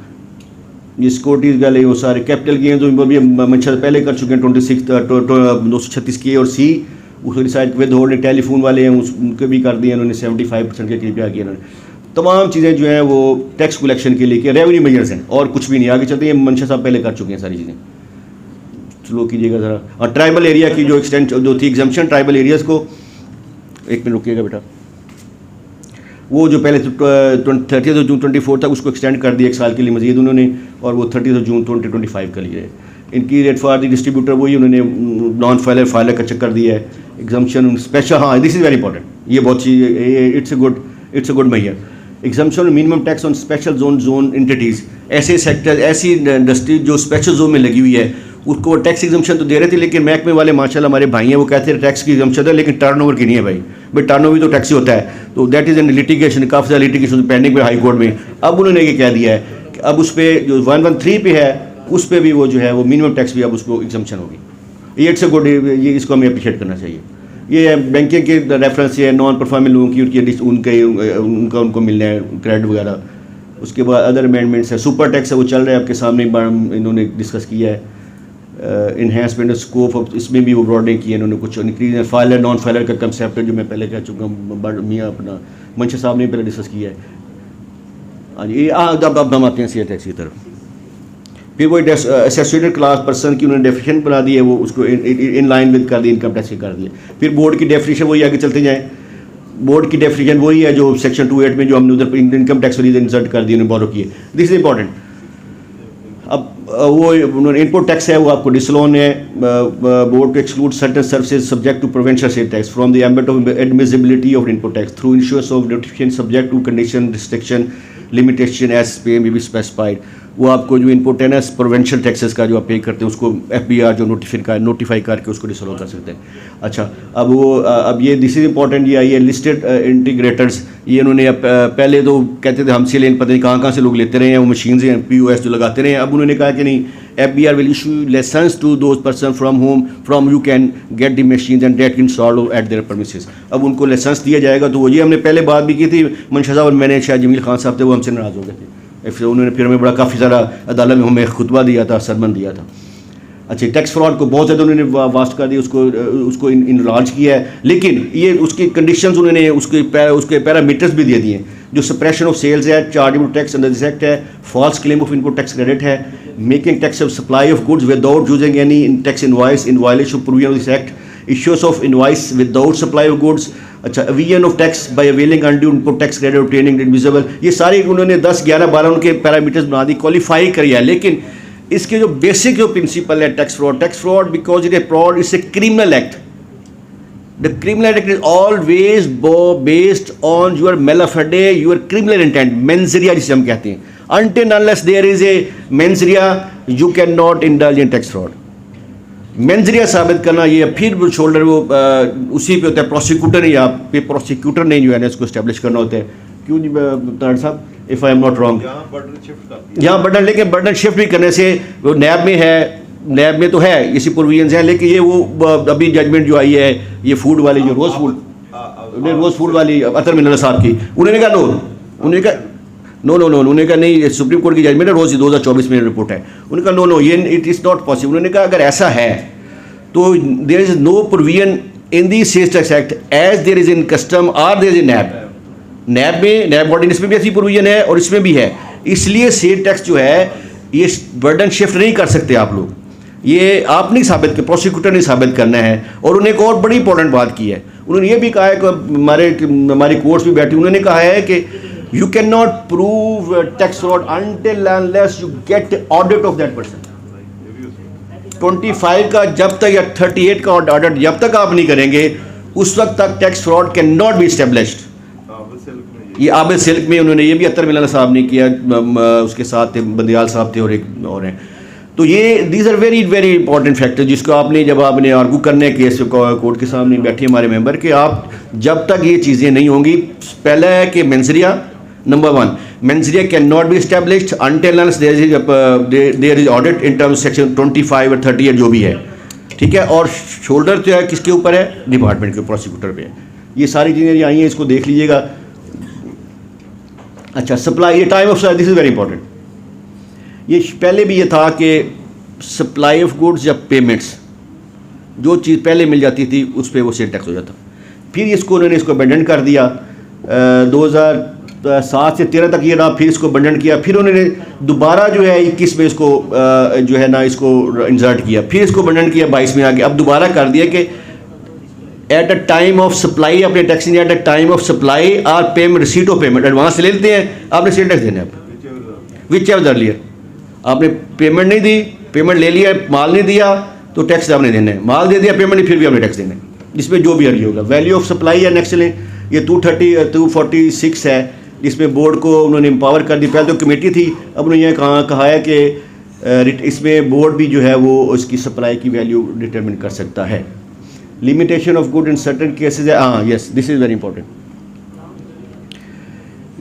ये सिक्योरिटीज़ गले, वो सारे कैपिटल गेन तो भी मंशा पहले कर चुके हैं 236 के और C, उसके साइड विद होल्डिंग टेलीफोन वाले हैं, उनके भी कर दिए उन्होंने 75% के करीब किया उन्होंने। तमाम चीज़ें जो हैं वो टैक्स कलेक्शन के लिए रेवेन्यू मेजर्स हैं, और कुछ भी नहीं। आगे चलते हैं, मंशा साहब पहले कर चुके हैं सारी चीज़ें, स्लो कीजिएगा ज़रा। और ट्राइबल एरिया की जो एक्सटेंट जो थी एग्जम्पशन ट्राइबल एरियाज़ को, एक मिनट रुकिएगा बेटा, वो जो पहले 30 जून 24 तक उसको एक्सटेंड कर दिया 1 साल के लिए मजीद उन्होंने, और वो 30 जून 2025 का लिए। इनकी रेट फॉर द डिस्ट्रीब्यूटर वही उन्होंने नॉन फाइलर का चक्कर दिया है। एग्जम्पशन स्पेशल, हाँ दिस इज़ वेरी इंपॉर्टेंट, ये बहुत चीज़, it's a good mayor. Exemption minimum tax on special zone entities, ऐसे सेक्टर, ऐसी इंडस्ट्री जो स्पेशल जोन में लगी हुई है, उसको टैक्स एग्जम्पशन तो दे रहे थे, लेकिन महकमे वाले माशाल्लाह हमारे भाई हैं, वो कहते हैं टैक्स की एग्जम्पशन है, लेकिन टर्नओवर की नहीं है भाई टर्नओवर तो टैक्स ही होता है। तो दैट इज़ इन लिटिगेशन, काफ़ी ज़्यादा लिटिगेशन पेंडिंग पे हाई कोर्ट में। अब उन्होंने ये कह दिया है कि अब उस पर जो 113 पे है, उस पर भी वो जो है वो मिनिमम टैक्स भी अब उसको एग्जम्पशन होगी। ये इट्स अ गुड, ये इसको हमें अप्रिशिएट करना चाहिए। ये बैंकिंग के रेफरेंस है, नॉन परफॉर्मिंग लोगों की उनको मिलना है क्रेडिट वगैरह। उसके बाद अदर अमेंडमेंट्स है, सुपर टैक्स है वो चल रहा है आपके सामने, इन्होंने डिस्कस किया है। इन्हेंसमेंट स्कोप ऑफ, इसमें भी वो ब्रॉडनिंग की है इन्होंने, कुछ इंक्रीज फाइलर नॉन फाइलर का कंसेप्ट है जो मैं पहले कह चुका हूँ, मियाँ अपना मंशा साहब ने पहले डिस्कस किया है। हाँ जी, अब हम आते हैं सी टैक्स की तरफ। फिर वो एसोसिएटेड क्लास पर्सन की उन्होंने डेफिनेशन बना दी है, वो उसको इन लाइन विद कर दी, इनकम टैक्स की कर दिया। फिर बोर्ड की डेफिनेशन वही, आगे चलते जाएँ, बोर्ड की डेफिनेशन वही है जो सेक्शन 28 में जो हमने उधर इनकम टैक्स वाली इंसर्ट कर दी, उन्होंने बोरो की है। This is important. अब वो उन्होंने इनपुट टैक्स है वो आपको डिसलोन है, board to exclude certain services subject to provincial state tax from the ambit of admissibility of input tax through insurance of notification subject to condition restriction limitation as per may be specified. वो आपको जो input है ना provincial taxes का जो आप पे करते हैं, उसको FBR जो नोटिफाई करके उसको डिसलो कर सकते हैं। अच्छा, अब ये दिस इज इंपॉर्टेंट, ये लिस्टेड इंटीग्रेटर्स, ये उन्होंने पहले तो कहते थे हमसे लेन, पता नहीं कहाँ से लोग लेते रहे हैं, वो मशीन से POS जो लगाते रहे हैं। अब उन्होंने कहा कि नहीं, FBR will issue licence to those person from you can get the machine and then install at their premises. अब उनको लाइसेंस दिया जाएगा। तो वो ये हमने पहले बात भी की थी, मंशा साहब और मैंने, शायद जमील खान साहब थे, वो हमसे नाराज़ हो गए थे। फिर उन्होंने फिर हमें बड़ा काफ़ी सारा अदालत में हमें खुतबा दिया था, सरमन दिया था। अच्छा, टैक्स फ्रॉड को बहुत ज़्यादा उन्होंने वास्ट कर दिया, उसको इनलार्ज किया है, लेकिन ये उसकी कंडीशंस उन्होंने उसके पैरामीटर्स भी दे दिए हैं। जो सप्रेशन ऑफ सेल्स है, chargeable tax under this act है, false claim of input tax credit है, making tax of supply of goods without using any tax invoice in violation of provision of this act, issues of invoice without supply of goods, अच्छा, evasion of tax by availing undue input tax credit obtaining invisible, ये सारे उन्होंने 10, 11, 12 उनके parameters बना दी, qualify करी है। लेकिन इसके जो बेसिक जो प्रिंसिपल है tax fraud because it a fraud is a criminal act. The criminal act is always based on your malafide, your criminal intent, mens rea जिसे हम कहते हैं। Until unless there is a mens rea, you cannot indulge in tax fraud. Mains रिया साबित करना ये फिर shoulder वो उसी पे होता है, प्रोसिक्यूटर ही आप पे, प्रोसिक्यूटर ने जो है ना इसको इस्टेब्लिश करना होता है। क्यों जी ताड़ साहब, if I am not wrong, यहाँ बर्डन, लेकिन बर्डन शिफ्ट भी करने से वो नैब में है, नैब में तो है इसी प्रोविजंस हैं, लेकिन ये वो अभी जजमेंट जो आई है ये फूड वाली, जो रोज़ फूड वाली अतर मिनल साहब की, उन्होंने कहा नो, उन्होंने कहा नो, उन्होंने कहा नहीं, सुप्रीम कोर्ट की जजमेंट है, रोज़ 2024 में रिपोर्ट है, उन्होंने कहा नो, ये इट इज़ नॉट पॉसिबल। उन्होंने कहा अगर ऐसा है तो there is no provision in the sales tax act as there is in custom और देयर इज़ इन नैब में, नैब ऑर्डिनेंस में भी ऐसी प्रोविजन है और इसमें भी है। इसलिए सेल टैक्स जो है ये बर्डन शिफ्ट नहीं कर सकते आप लोग, ये आप नहीं साबित कर, प्रोसिक्यूटर नहीं साबित करना है। और उन्होंने एक और बड़ी इंपॉर्टेंट बात की है, उन्होंने ये भी कहा है कि हमारी कोर्ट्स भी बैठी, उन्होंने कहा है कि you cannot prove tax fraud until unless you get audit of that person. 25 का जब तक या 38 का ऑडिट जब तक आप नहीं करेंगे उस वक्त तक tax fraud can not be established. ये आबिद सिल्क में उन्होंने ये भी अतर मिलाना साहब ने किया, उसके साथ थे बंदियाल साहब थे और एक और हैं। तो ये these are very very important factor जिसको आपने जब आपने आर्गू करने केस कोर्ट के सामने बैठे हमारे मेंबर कि आप जब तक ये चीज़ें नहीं होंगी, पहला है कि mens rea number 1, mens rea can not be established until unless there is audit in terms section 25 और 38 जो भी है, ठीक है। और शोल्डर जो है किसके ऊपर है, डिपार्टमेंट के प्रोसिक्यूटर पे है। ये सारी चीज़ें आई हैं, इसको देख लीजिएगा। अच्छा, सप्लाई, ये time of supply, this is very important. ये पहले भी ये था कि सप्लाई ऑफ गुड्स या पेमेंट्स जो चीज़ पहले मिल जाती थी उस पर वो सेल टैक्स हो जाता। फिर इसको उन्होंने इसको अबेंडन कर दिया 2007 से 13 तक ये रहा, फिर इसको अबेंडन किया, फिर उन्होंने दोबारा जो है 21 में इसको जो है ना इसको इंसर्ट किया, फिर इसको अबेंडन किया 22 में आके, अब दोबारा कर दिया कि at a time of supply, अपने टैक्स नहीं, at a time of supply और payment, receipt of payment, advance ले लेते हैं, आपने सेल टैक्स देना है। विच एवर अर्लियर आपने पेमेंट नहीं दी, पेमेंट ले लिया, माल नहीं दिया तो टैक्स आपने देना है, माल दे दिया पेमेंट नहीं फिर भी आपने टैक्स देना है, जिसमें जो भी अर्ली होगा। वैल्यू ऑफ सप्लाई है नेक्स्ट लें, ये 246 है, जिसमें बोर्ड को उन्होंने एम्पावर कर दी। पहले तो कमेटी थी, अब उन्होंने ये कहा है कि इसमें बोर्ड भी जो है वो उसकी सप्लाई की वैल्यू डिटरमिन कर सकता है। Limitation of good in certain cases है, हाँ yes, this is very important.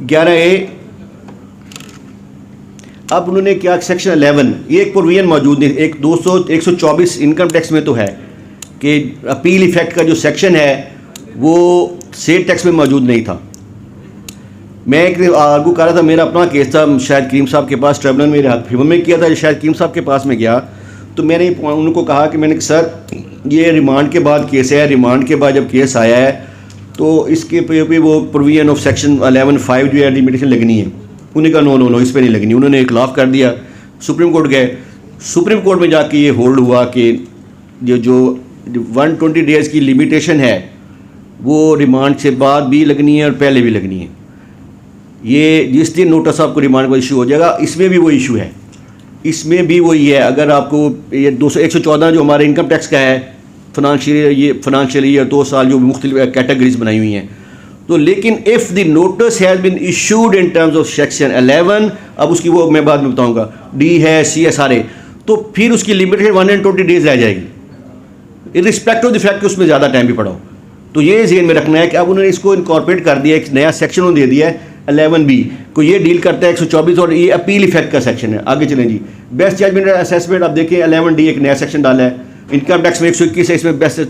11A, अब उन्होंने क्या, सेक्शन 11, ये एक प्रोविजन मौजूद नहीं, एक 124 इनकम टैक्स में तो है कि अपील इफेक्ट का जो सेक्शन है वो सेल टैक्स में मौजूद नहीं था। मैं एक आर्गू कर रहा था, मेरा अपना केस था, शायद करीम साहब के पास, ट्रिब्यूनल मेरे हाथ फिर में किया था, शायद करीम साहब के पास में गया तो मैंने उनको कहा कि मैंने सर ये रिमांड के बाद केस है, रिमांड के बाद जब केस आया है तो इसके पे वो प्रोविजन ऑफ सेक्शन 11(5) जो है लिमिटेशन लगनी है। उन्होंने कहा नो इस पर नहीं लगनी, उन्होंने खिलाफ कर दिया, सुप्रीम कोर्ट गए, सुप्रीम कोर्ट में जाके ये होल्ड हुआ कि जो 120 डेज़ की लिमिटेशन है वो रिमांड से बाद भी लगनी है और पहले भी लगनी है। ये जिस दिन नोटिस आपको रिमांड का इशू हो जाएगा, इसमें भी वो इशू है, इसमें भी वही है। अगर आपको ये 114 जो हमारे इनकम टैक्स का है फाइनेंशियल ईयर 2 साल जो मुख्तलिफ कैटेगरीज बनाई हुई हैं, तो लेकिन if the notice has been issued in terms of section 11, अब उसकी वो मैं बाद में बताऊंगा, डी है, सी है सारे, तो फिर उसकी लिमिटेड 120 डेज़ रह जाएगी इरिस्पेक्ट ऑफ द फैक्ट कि उसमें ज़्यादा टाइम भी पड़ा हो। तो ये ज़हन में रखना है कि अब उन्होंने इसको इनकॉर्पोरेट कर दिया, एक नया सेक्शन उन्होंने दे दिया है 11B को, ये डील करता है 124 और ये अपील इफेक्ट का सेक्शन है। आगे चलें जी, बेस्ट जजमेंट असेसमेंट आप देखें 11D एक नया सेक्शन डाला है। इनकम टैक्स में 121 है, इसमें बेस्ट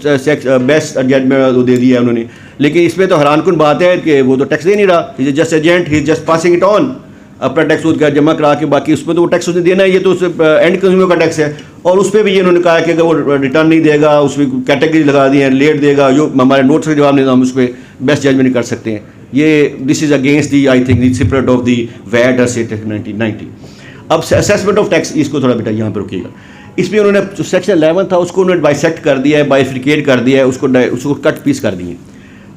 जजमेंट दे दिया है उन्होंने, लेकिन इसमें तो हैरानकुन बात है कि वो तो टैक्स दे नहीं रहा, he is just agent, he is just passing it on, अपना टैक्स उसका जमा करा के बाकी उसमें तो वो टैक्स उसने देना है, ये तो उस एंड कंज्यूमर का टैक्स है। और उस पर भी ये उन्होंने कहा कि अगर वो रिटर्न नहीं देगा, उसमें कैटेगरी लगा दी है, लेट देगा, जो हमारे नोट्स का जवाब नहीं हम उस पर बेस्ट जजमेंट कर सकते हैं। ये this is against the I think the spirit of the VAT set 1990। अब असेसमेंट ऑफ टैक्स, इसको थोड़ा बेटा यहाँ पर रुकिएगा। इसमें उन्होंने जो सेक्शन 11 था उसको उन्होंने बाइसेक्ट कर दिया है, बाइफिकेट कर दिया है, उसको कट पीस कर दिए।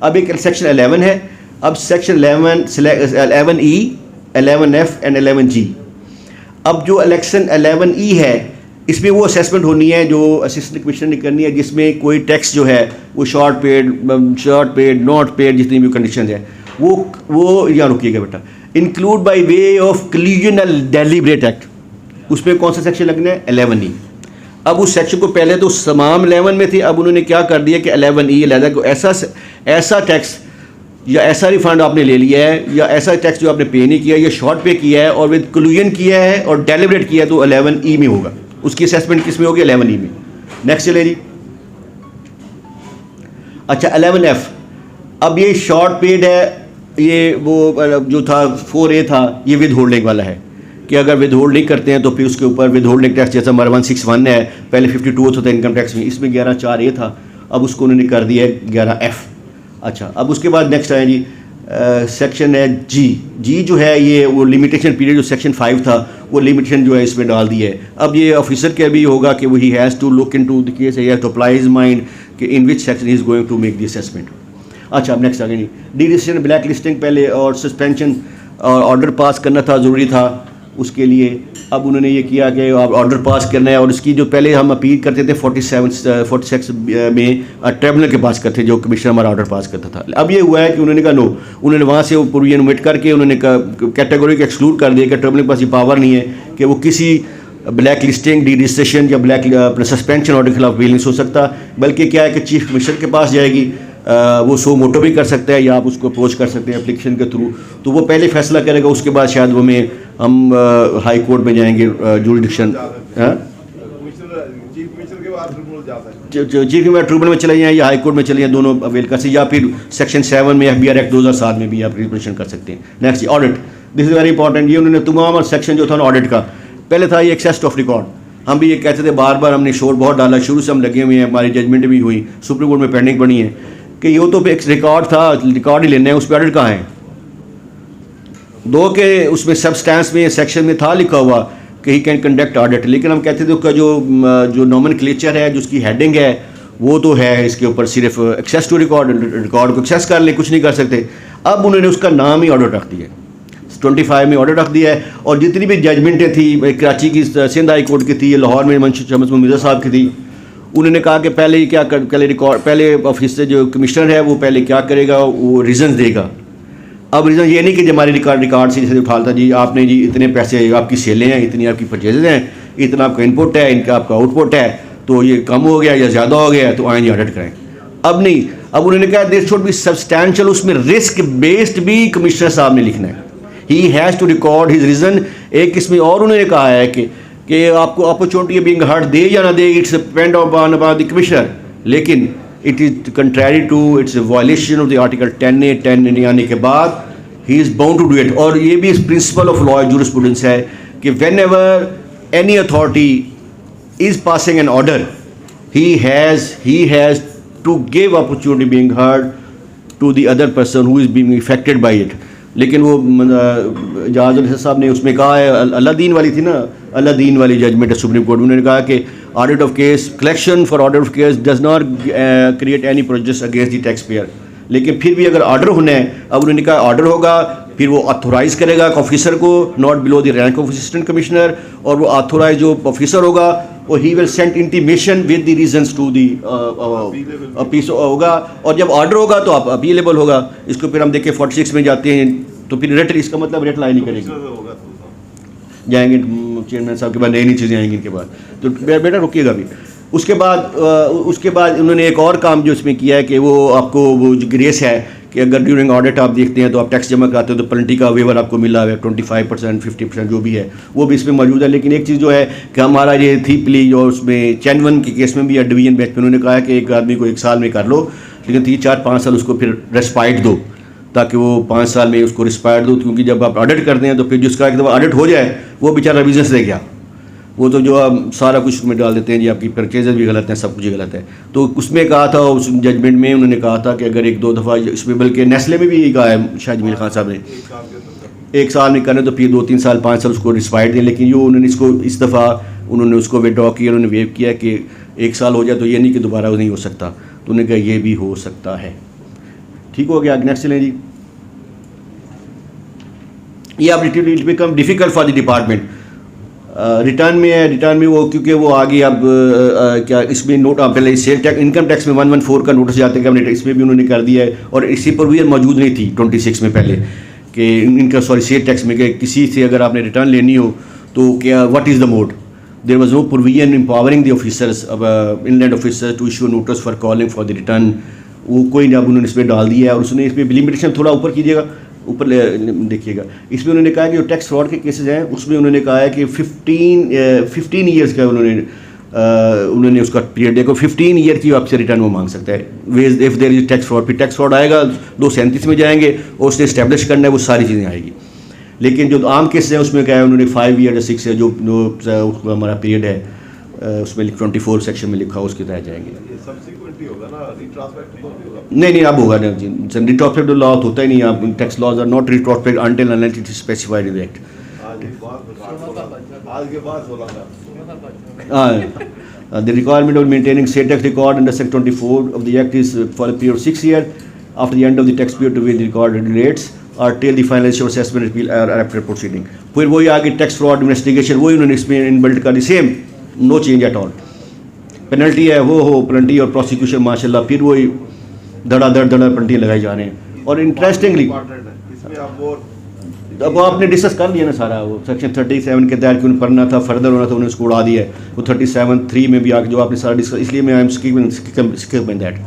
अब एक सेक्शन 11 है, अब section 11E, 11F and 11G। अब जो इलेक्शन 11E है, इसमें वो असेसमेंट होनी है जो असिस्टेंट कमिश्नर ने करनी है, जिसमें कोई टैक्स जो है वो शॉर्ट पेड, नॉट पेड, जितनी भी कंडीशन है वो यहाँ रुकिएगा बेटा, include by way of collusional deliberate act, उसमें कौन सा सेक्शन लगना है? 11E। अब उस सेक्शन को पहले तो तमाम 11 में थे, अब उन्होंने क्या कर दिया कि 11E अलहदा को ऐसा टैक्स या ऐसा रिफंड आपने ले लिया है या ऐसा टैक्स जो आपने पे नहीं किया या शॉर्ट पे किया है और विद कलूजन किया है और डेलिब्रेट किया है तो 11E में होगा। उसकी असेसमेंट किस में होगी? 11E में। नेक्स्ट चले जी। अच्छा 11F, अब ये शॉर्ट पेड है, ये वो जो था 4A था, ये विद होल्डिंग वाला है कि अगर विद होल्डिंग करते हैं तो फिर उसके ऊपर विद होल्डिंग टैक्स, जैसा हमारा 161 है, पहले 52 होता है इनकम टैक्स में, इसमें 11(4)A था, अब उसको उन्होंने कर दिया है 11F। अच्छा अब उसके बाद नेक्स्ट आए जी सेक्शन है जी जो है ये वो लिमिटेशन पीरियड जो सेक्शन 5 था वो लिमिटेशन जो है इसमें डाल दी है। अब ये ऑफिसर के भी होगा कि वो he has to look into the case, he has to apply his mind कि in which section he is going to make the assessment. अच्छा अब नेक्स्ट आ गई G D decision, blacklisting पहले और सस्पेंशन ऑर्डर पास करना था, ज़रूरी था उसके लिए। अब उन्होंने ये किया कि ऑर्डर पास करना है और उसकी जो पहले हम अपील करते थे 46 में ट्रिब्यूनल के पास करते जो कमिश्नर हमारा ऑर्डर पास करता था। अब ये हुआ है कि उन्होंने कहा नो, उन्होंने वहाँ से वो प्रोविजन ओमिट करके उन्होंने कैटेगरी को एक्सक्लूड कर दिया कि ट्रिब्यूनल के पास ये पावर नहीं है कि वो किसी ब्लैक लिस्टिंग, डी रजिस्ट्रेशन या ब्लैक सस्पेंशन ऑर्डर के खिलाफ अपील नहीं हो सकता, बल्कि क्या है कि चीफ कमिश्नर के पास जाएगी, वो सो मोटो भी कर सकता है या आप उसको अप्रोच कर सकते हैं एप्लीकेशन के थ्रू, तो वो पहले फैसला करेगा, उसके बाद शायद वो में हम हाई कोर्ट में जाएंगे जुरिडिक्शन, चीफ ट्रिब्यूनल में चले जाएँ या हाई कोर्ट में चले जाएँ, दोनों अवेल कर सकते, या फिर सेक्शन 7 में FBI एक्ट 2007 में भी आप रिप्रेजेंटेशन कर सकते हैं। Next audit, this is very important. ये उन्होंने तमाम सेक्शन जो था ना ऑडिट का, पहले था ये एक्सेस ऑफ रिकॉर्ड, हम भी ये कहते थे, बार बार हमने शोर बहुत डाला, शुरू से हम लगे हुए हैं, हमारी जजमेंट भी हुई, सुप्रीम कोर्ट में पेंडिंग पड़ी है कि ये तो एक रिकॉर्ड था, रिकॉर्ड ही लेना है, उस पर ऑडिट कहाँ है? दो के उसमें सबस्टेंस में सेक्शन में था लिखा हुआ कि ही कैन कंडक्ट ऑडिट, लेकिन हम कहते थे उसका जो नॉमेनक्लेचर है, जो उसकी हेडिंग है, वो तो है इसके ऊपर सिर्फ एक्सेस टू रिकॉर्ड को एक्सेस कर ले, कुछ नहीं कर सकते। अब उन्होंने उसका नाम ही ऑडिट रख दिया, 25 में ऑर्डर रख दिया है, और जितनी भी जजमेंटें थी, कराची की सिंध हाई कोर्ट की थी, लाहौर में शमस मिर्ज़ा साहब की थी, उन्होंने कहा कि पहले ही क्या कर, पहले ऑफिस से जो कमिश्नर है वो पहले क्या करेगा, वो रीज़न देगा। अब रीज़न ये नहीं कि हमारे रिकॉर्ड से जैसे उठाता जी आपने जी इतने पैसे आपकी सेलें हैं, इतनी आपकी परचेजेज हैं, इतना आपका इनपुट है, इनका आपका आउटपुट है, तो ये कम हो गया या ज़्यादा हो गया तो आएँ ऑडिट करें। अब नहीं, अब उन्होंने कहा दिस शुड बी सब्सटैंशियल, उसमें रिस्क बेस्ड भी कमिश्नर साहब ने लिखना है, he has to record his reason. एक इसमें और उन्होंने कहा है कि आपको अपॉर्चुनिटी बीइंग हर्ड दे या ना दे, it's depend upon the commissioner, लेकिन it is contrary to, it's violation of the article 10A 10 आने के बाद he is bound to do it. और ये भी इस प्रिंसिपल ऑफ लॉ जूरिस्प्रूडेंस है कि when ever any authority is passing an order, he has to give opportunity being heard to the other person who is being affected by it। लेकिन वो जहाज़ साहब ने उसमें कहा है, अलादीन वाली थी ना, अलादीन वाली जजमेंट है सुप्रीम कोर्ट, उन्होंने कहा कि audit of case, collection for audit of case does not create any prejudice against the tax payer. लेकिन फिर भी अगर ऑर्डर होना है, अब उन्होंने कहा ऑर्डर होगा, फिर वो ऑथोराइज़ करेगा ऑफिसर को, not below the rank of assistant commissioner, और वो ऑथोराइज जो ऑफिसर होगा और he will send intimation with the reasons to the piece होगा, और जब ऑर्डर होगा तो आप अपीलेबल होगा। इसको फिर हम देखें 46 में जाते हैं तो फिर रेट, इसका मतलब रेट लाई नहीं करेगी, जाएंगे चेयरमैन साहब के बाद नई नई चीज़ें आएंगी इनके बाद, तो बेटा रुकिएगा भी। उसके बाद उन्होंने एक और काम जो इसमें किया है कि वो आपको वो जो ग्रेस है कि अगर ड्यूरिंग ऑडिट आप देखते हैं तो आप टैक्स जमा कराते हो तो पेनल्टी का वेवर आपको मिला है 25%, 50% जो भी है वो भी इसमें मौजूद है। लेकिन एक चीज़ जो है कि हमारा ये थी प्ली जो उसमें चैनवन के केस में भी या डिवीजन बेंच में उन्होंने कहा है कि एक आदमी को 1 साल में कर लो, लेकिन 3, 4, 5 साल उसको फिर रेस्पाइट दो, ताकि वो 5 साल में उसको रिस्पाइट दो, क्योंकि जब आप ऑडिट करते हैं तो फिर जिसका एक दफ़ा ऑडिट हो जाए वो बेचारा बिजनेस दे गया, वो तो जो आप सारा कुछ उसमें डाल देते हैं जी, आपकी परचेजेज भी गलत हैं, सब कुछ गलत है। तो उसमें कहा था, उस जजमेंट में उन्होंने कहा था कि अगर 1-2 दफ़ा इसमें, बल्कि नेस्ले में भी यही कहा है शाह जमील खान साहब ने, 1 साल में करने तो फिर 2, 3 साल, 5 साल उसको रिस्पाइट दें। लेकिन ये उन्होंने इसको इस दफ़ा उन्होंने उसको विड्रॉ किया, उन्होंने वेव किया कि 1 साल हो जाए तो ये नहीं कि दोबारा नहीं हो सकता, तो उन्होंने कहा ये भी हो सकता है। ठीक हो गया, नेक्स्ट चलें जी। ये अब it will become difficult for the department. Return में है, रिटर्न में वो क्योंकि वो आगे अब क्या इसमें नोट पहले सेल टैक्स इनकम टैक्स में 114 का नोटिस जाते हैं, इसमें भी उन्होंने कर दिया है। और इसी प्रोविजन मौजूद नहीं थी 26 में पहले कि इनका सेल टैक्स में कि किसी से अगर आपने रिटर्न लेनी हो तो क्या what is the mode. There was no provision empowering the officers inland officers to issue notice for calling for the return. वो कोई ना, अब उन्होंने इसमें डाल दिया है। और उसने इसमें लिमिटेशन थोड़ा ऊपर कीजिएगा, ऊपर देखिएगा। इसमें उन्होंने कहा कि जो टैक्स फ्रॉड के केसेस हैं उसमें उन्होंने कहा है कि 15 ईयर्स का उन्होंने उसका पीरियड देखो, 15 ईयर की आपसे रिटर्न वो मांग सकता है। वेज if there is tax fraud, फिर टैक्स फ्रॉड आएगा 237 में जाएंगे और उसने इस्टेब्लिश करना है, वो सारी चीज़ें आएगी। लेकिन जो आम केसेस हैं उसमें क्या है, उन्होंने 5 ईयर या 6 ईयर जो हमारा पीरियड है उसमें 24 सेक्शन में लिखा हो उसके तहत जाएंगे। नहीं, अब होगा ना जी। रिट्रोस्पेक्टिव लॉ होता ही नहीं, आप tax laws are not retrospective until unless it is specified in the act. The requirement of maintaining state tax record under Section 24 of the Act is for a period of 6 years after the end of the tax period to which the record relates or till the finalization of assessment appeal or after proceeding। फिर वही आगे tax fraud investigation वही उन्होंने इसमें inbuilt कर दी, same, no change at all. Penalty है वो हो पेनल्टी और प्रोसिक्यूशन माशाल्लाह फिर वही धड़ाधड़ पेनल्टी लगाई जा रहे हैं। और इंटरेस्टिंगली अब आपने डिस्कस कर लिया ना सारा, वो सेक्शन 37 के तहत क्यों पढ़ना था, फर्दर होना था, उन्होंने उसको उड़ा दिया है। वो 37(3) में भी आके जो आपने सारा डिस्कस, इसलिए मैं आई एम स्किपिंग दैट।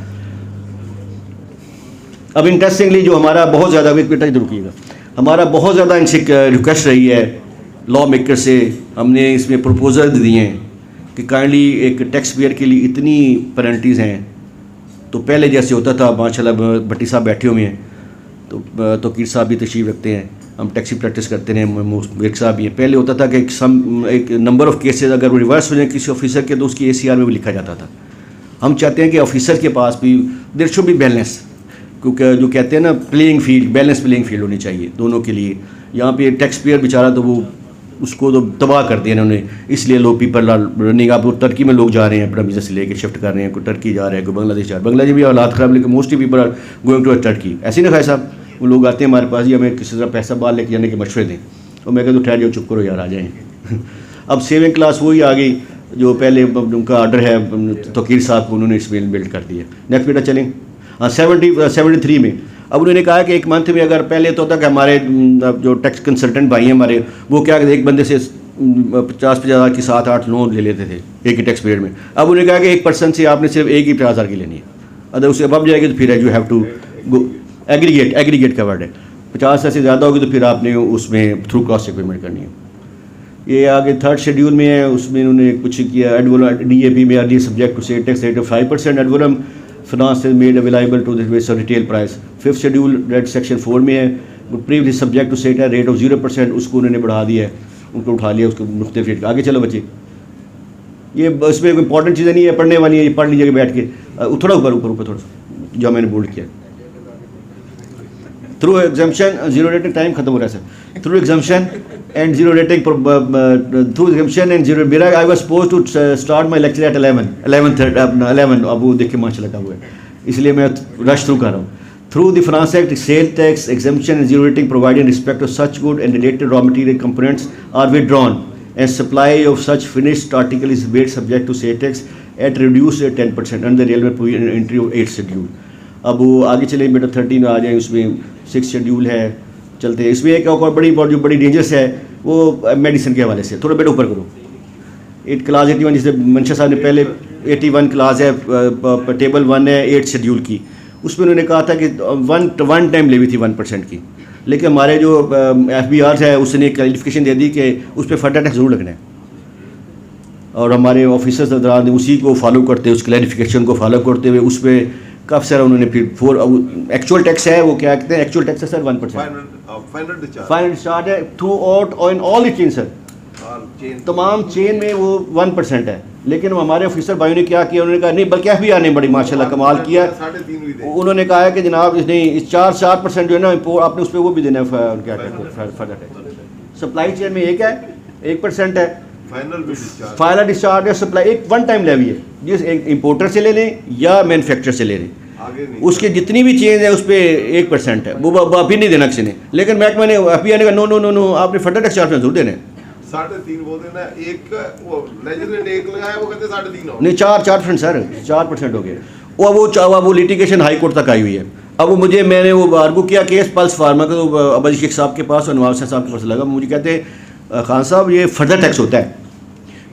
अब इंटरेस्टिंगली जो हमारा बहुत ज़्यादा बेटा रुकिएगा, हमारा बहुत ज़्यादा इनसे रिक्वेस्ट रही है लॉ मेकर से, हमने इसमें प्रपोजल दिए हैं कि काइंडली एक टैक्स पेयर के लिए इतनी पेनल्टीज़ हैं, तो पहले जैसे होता था माशाल्लाह भट्टी साहब बैठे हुए हैं तो कीर साहब भी तशरीफ़ रखते हैं, हम टैक्सी प्रैक्टिस करते हैं, विक साहब भी हैं। पहले होता था कि एक नंबर ऑफ़ केसेस अगर वो रिवर्स हो जाए किसी ऑफिसर के तो उसकी ACR में भी लिखा जाता था। हम चाहते हैं कि ऑफिसर के पास भी देयर शुड बी बैलेंस, क्योंकि जो कहते हैं ना playing field, balance playing field होनी चाहिए दोनों के लिए। यहाँ पे टैक्स पेयर बेचारा तो वो उसको तो तबाह कर दिया इन्होंने, इसलिए लोग पीपल रनिंग। आप तुर्की में लोग जा रहे हैं अपना बिजनेस लेके शिफ्ट कर रहे हैं, कोई टर्की जा रहे हैं, कोई बांग्लादेश जा रहे हैं। बांग्लादेश भी हालात ख़राब, लेकिन mostly people are going to Turkey. ऐसे ना खाए साहब, वो लोग आते हैं हमारे पास, ही हमें किसी तरह पैसा बाहर लेके जाने के मशवरे दें, तो मैं कहता हूँ ठहर जाओ, चुप करो यार, आ जाएँ। अब सेविंग क्लास वही आ गई जो पहले उनका ऑर्डर है तोकीर साहब को उन्होंने इसमें बिल्ड कर दिया। नेक्स्ट बेटा चलें। हाँ 73 में अब उन्होंने कहा कि एक मंथ में अगर पहले तो होता कि हमारे जो टैक्स कंसल्टेंट भाई हैं हमारे, वो क्या एक बंदे से 50-50 हज़ार की 7-8 लोन ले लेते थे एक ही टैक्स पीरियड में। अब उन्होंने कहा कि एक पर्सन से आपने सिर्फ एक ही 50,000 की लेनी है, अगर उससे अब जाएगी तो फिर you have to go aggregate का वर्ड है, 50 से ज़्यादा होगी तो फिर आपने उसमें थ्रू क्रॉस चेक पेमेंट करनी है। ये आगे 3rd शेड्यूल में है, उसमें उन्होंने कुछ किया एडवोलम DAP में early subject to sale tax rate of 5%, ad valorem finance is made available to the base of retail price. 5th schedule read section 4 में है, previously subject to set rate of 0%, उसको उन्होंने बढ़ा दिया है, उनको उठा लिया, उसको मुख्तलिफ रेट। आगे चलो बच्चे, ये इसमें कोई इंपॉर्टेंट चीज़ें नहीं है, पढ़ने वाली है, ये पढ़ लीजिएगा बैठ के। थोड़ा ऊपर थोड़ा सा जो मैंने बोल्ड किया। Through exemption zero rating, time खत्म हो रहा है sir. Through exemption and zero rating, through exemption and zero, मेरा I was suppose to start my lecture at 11, अब वो देख के माशाल्लाह लगा हुआ है, इसलिए मैं रश थ्रू कर रहा हूँ। Through the Finance Act, sale tax exemption and zero rating provided in respect of such good and related raw material components are withdrawn, and supply of such finished article is made subject to sale tax at reduced rate 10% under the relevant provision entry of 8th schedule। अब वो आगे चले बेटा 13 आ जाए, उसमें 6th schedule है, चलते हैं। इसमें एक और जो बड़ी डेंजरस है वो मेडिसिन के हवाले से, थोड़ा बेटा ऊपर करो। क्लास 81 जिसे मंशा साहब ने पहले 81 क्लास है, टेबल 1 है 8th शेड्यूल की, उसमें उन्होंने कहा था कि वन टाइम लेवी थी 1% की, लेकिन हमारे जो FBR है उसने क्लैरिफिकेशन दे दी कि उस पर फर्दर टैक्स ज़रूर लगना है, और हमारे ऑफिसर्स दौरान उसी को फॉलो करते, उस क्लैरिफिकेशन को फॉलो करते हुए उस पर काफ़ी सारा उन्होंने फिर एक्चुअल टैक्स है, वो क्या कहते हैं एक्चुअल टैक्स है सर 1%, फाइनल डिस्चार्ज है through out in all the chain sir, तमाम चेन में वो 1% है। लेकिन हमारे ऑफिसर भाइयों ने क्या किया, उन्होंने कहा नहीं, बल्कि FBR ने बड़ी माशाल्लाह कमाल किया, उन्होंने कहा है कि जनाब इसने इस 4% जो है ना आपने उस पर वो भी देना है, क्या कहते हैं फर्दर टैक्स। सप्लाई चेन में एक है 1% है, फाइनल डिस्चार्ज है, सप्लाई एक वन टाइम लेवी है, जिस इंपोर्टर से ले लें या मैन्युफैक्चरर से ले लें। उसके जितनी भी चेंज है उस पर 1% है, वो अभी नहीं देना किसी ने। लेकिन महकमा ने अभी आने का नो नो नो नो, आपने फर्दर टैक्स चार्ज जरूर देने। 3.5 बोलते ना, एक वो लेजिस्लेट एक लगाया, वो कहते 3.5 हो। नहीं 4% सर, 4% हो गया। वो लिटिगेशन हाई कोर्ट तक आई हुई है। अब वो मैंने वो आर्गू किया केस पल्स फार्मा का, तो अब्बास शेख साहब के पास और नवाब साहब के पास लगा। मुझे कहते हैं खान साहब ये फर्दर टैक्स होता है।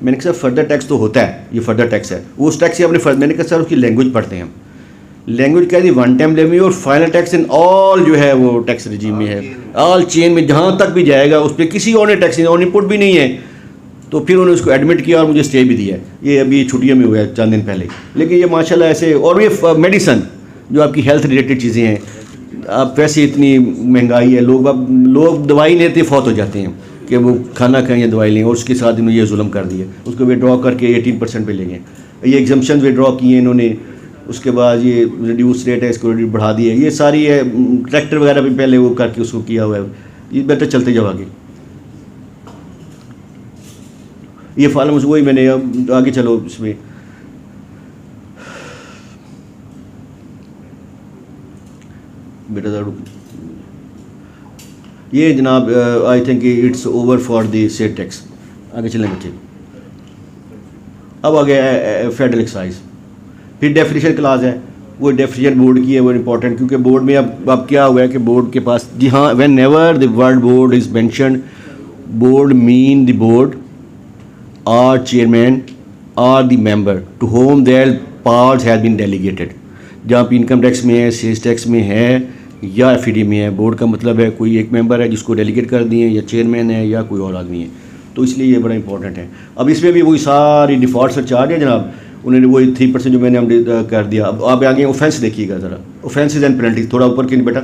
मैंने कहा सर फर्दर टैक्स तो होता है, ये फर्दर टैक्स है, वो उस टैक्स से अपने मैंने कहा सर उसकी लैंग्वेज पढ़ते हैं हम। लैंग्वेज क्या थी, वन टाइम लेवी और फाइनल टैक्स इन ऑल जो है वो टैक्स रजीम में है, ऑल चेन में जहाँ तक भी जाएगा उस पर किसी और ने टैक्स नहीं, और इनपुट भी नहीं है। तो फिर उन्होंने उसको एडमिट किया और मुझे स्टे भी दिया है। ये अभी छुट्टियों में हुआ है चंद दिन पहले। लेकिन ये माशाल्लाह ऐसे, और ये मेडिसन जो आपकी हेल्थ रिलेटेड चीज़ें हैं, अब वैसे इतनी महंगाई है, लोग दवाई लेते फौत हो जाते हैं कि वो खाना खाएं या दवाई लें, और उसके साथ इन्होंने ये जुल्म कर दिया, उसको विड्रॉ करके 18% पे ले गए। ये एग्जम्पशन विड्रॉ किए इन्होंने, उसके बाद ये रिड्यूस रेट है इसको बढ़ा दिया। ये सारी है ट्रैक्टर वगैरह भी पहले वो करके उसको किया हुआ है। ये बेटर चलते जाओ आगे। ये फालम वही मैंने, अब आगे चलो इसमें। बेटा ये जनाब I think it's over for the state tax. आगे चलें बच्चे। अब आ गया फेडरल एक्साइज, फिर डेफिनेशन क्लास है। वो डेफिनेशन बोर्ड की है, वो इंपॉर्टेंट, क्योंकि बोर्ड में अब क्या हुआ है कि बोर्ड के पास, जी हाँ, when ever the word board is mentioned, board mean the board or chairman or the member to whom their powers have been delegated। जहाँ पे इनकम टैक्स में है, सेल्स टैक्स में है या एफईडी में है, बोर्ड का मतलब है कोई एक मेंबर है जिसको डेलीगेट कर दिए, या चेयरमैन है या कोई और आदमी है। तो इसलिए ये बड़ा इंपॉर्टेंट है। अब इसमें भी वही सारी डिफ़ॉल्ट सरचार्ज है जनाब, उन्होंने वही 3% जो मैंने हमने कर दिया। अब आप आगे ऑफेंस देखिएगा ज़रा, ऑफेंसेज एंड पेनल्टीज, थोड़ा ऊपर के नहीं बेटा,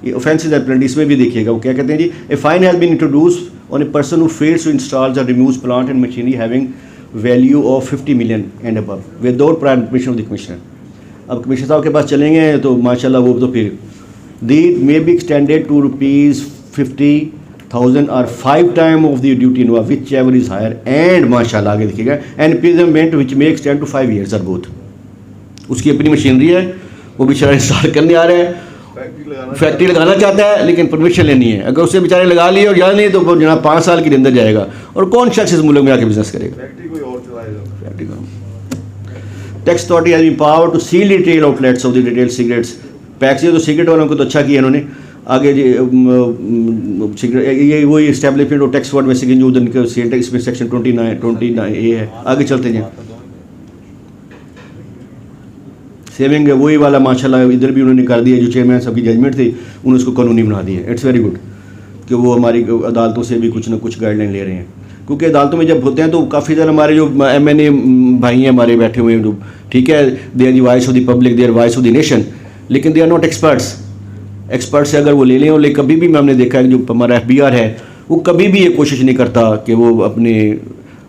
ये ऑफेंसेज एंड पेनल्टीज में भी देखिएगा। वो क्या कहते हैं जी, a fine has been introduce on a person who fails to install or removes plant and machinery having value of 50 million and above without prior permission of the commissioner। अब commissioner साहब के पास चलेंगे तो माशाल्लाह वो तो फिर deed may be extended to ₹50,000 or 5 times of the duty involved whichever is higher and माशाल्लाह आगे देखिएगा and imprisonment which may extend to 5 years or both। उसकी अपनी मशीनरी है, वो बेचारा इंस्टॉल करने आ रहा है, फैक्ट्री लगाना चाहता है लेकिन परमिशन लेनी है। अगर उससे बेचारे लगा लिए और याद नहीं तो वो जनाब 5 साल के अंदर जाएगा। और कौन शख्स इस मुल्क में आके बिजनेस करेगा? फैक्ट्री कोई और चलाएगा। फैक्ट्री का tax authority has been power to seal retail outlets of the retail cigarettes packs. ये तो सिगरेट वालों को तो अच्छा किया इन्होंने। आगे सिगरेट ये वही इस्टेब्लिशमेंट और टैक्स वर्ड में सेकेंड जो उधर सेल टैक्स इसमें सेक्शन 29 ए है। आगे चलते जाएँ। सेविंग है वही वाला माशाल्लाह इधर भी उन्होंने कर दिया, जो चेयरमैन साहब की जजमेंट थी उन्होंने उसको कानूनी बना दिया। इट्स वेरी गुड कि वो हमारी अदालतों से भी कुछ ना कुछ गाइडलाइन ले रहे हैं, क्योंकि अदालतों में जब होते हैं तो काफ़ी ज़्यादा हमारे जो MNA भाई हैं हमारे बैठे हुए हैं, जो ठीक है they are the voice of the public, they are voice of the nation, लेकिन they are not experts. Expert से अगर वो ले लें, और कभी भी हमने देखा है जो हमारा FBR है वो कभी भी ये कोशिश नहीं करता कि वो अपने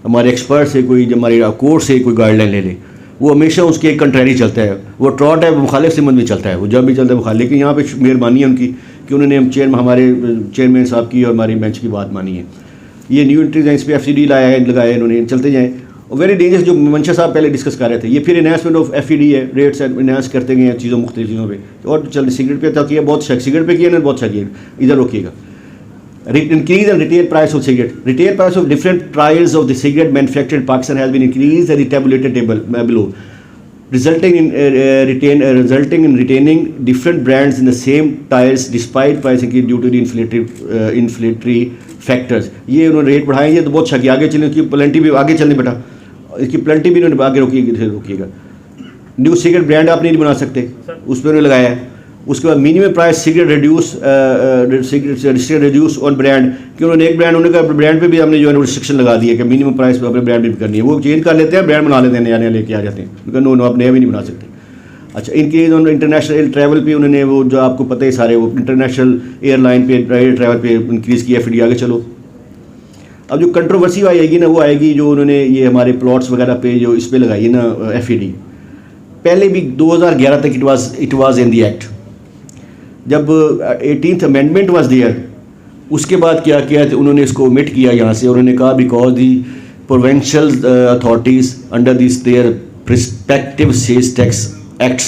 हमारे एक्सपर्ट से कोई हमारे कोर्ट से कोई गाइडलाइन ले ले। वो हमेशा उसके एक कंट्रेरी चलता है। वो ट्रॉट है, वो मुखालिफ सिमत में चलता है, वो जब भी चलता है मुखालिफ। लेकिन यहाँ पे मेहरबानी है उनकी कि उन्होंने हमारे चेयरमैन साहब की और हमारी बेंच की बात मानी है। ये न्यू एंट्रीज हैं, इस पर FCD लाया है, लगाया इन्होंने, चलते जाएँ। और वेरी डेंजरस जो मंशा साहब पहले डिस्कस कर रहे थे, ये फिर इन्हांसमेंट ऑफ FED है, रेट्स इन्हांस करते गए हैं चीज़ों मुख्तलिफ चीज़ों पर। और चल सिगरेट पे तो किया बहुत शक, सिगरेट पे किया इन्होंने बहुत शक, इधर रोकिएगा। Increase in retail price of cigarette. Retail price of different trials of the cigarette manufactured in Pakistan has been increased at the tabulated table below, resulting in retaining different brands in the same tiles despite pricing due to the inflationary factors। ये उन्होंने rate बढ़ाए, ये तो बहुत शक। आगे चलें, उसकी प्लेंटी भी आगे चलने बेटा, इसकी प्लेंटी भी उन्होंने आगे रोकिएगा। न्यू सिगरेट ब्रांड आप नहीं बना सकते, उस पर उन्होंने लगाया है। उसके बाद minimum price cigarette reduce on brand, कि उन्होंने एक ब्रांड, उन्होंने कहा ब्रांड पे भी हमने जो है रिस्ट्रिक्शन लगा दी है कि मिनिमम प्राइस पे अपने ब्रांड भी करनी है। वो चेंज कर लेते हैं, ब्रांड बना लेते हैं, नया लेके आ जाते हैं, उनका नो आप नया भी नहीं बना सकते। अच्छा, इनके उन्होंने इंटरनेशनल ट्रैवल पे उन्होंने वो जो आपको पता है सारे वो इंटरनेशनल एयरलाइन पे ट्रैवल पे इंक्रीज़ किया FD। आगे चलो। अब जो कंट्रोवर्सी आएगी ना, वो आएगी जो उन्होंने ये हमारे प्लॉट्स वगैरह पे जो इस पर लगाई है ना FED। पहले भी 2011 तक it was in the act. जब 18th अमेंडमेंट वाज देयर, उसके बाद क्या किया तो उन्होंने इसको ओमिट किया यहाँ से। उन्होंने कहा because the provincial authorities under this their prospective sales tax acts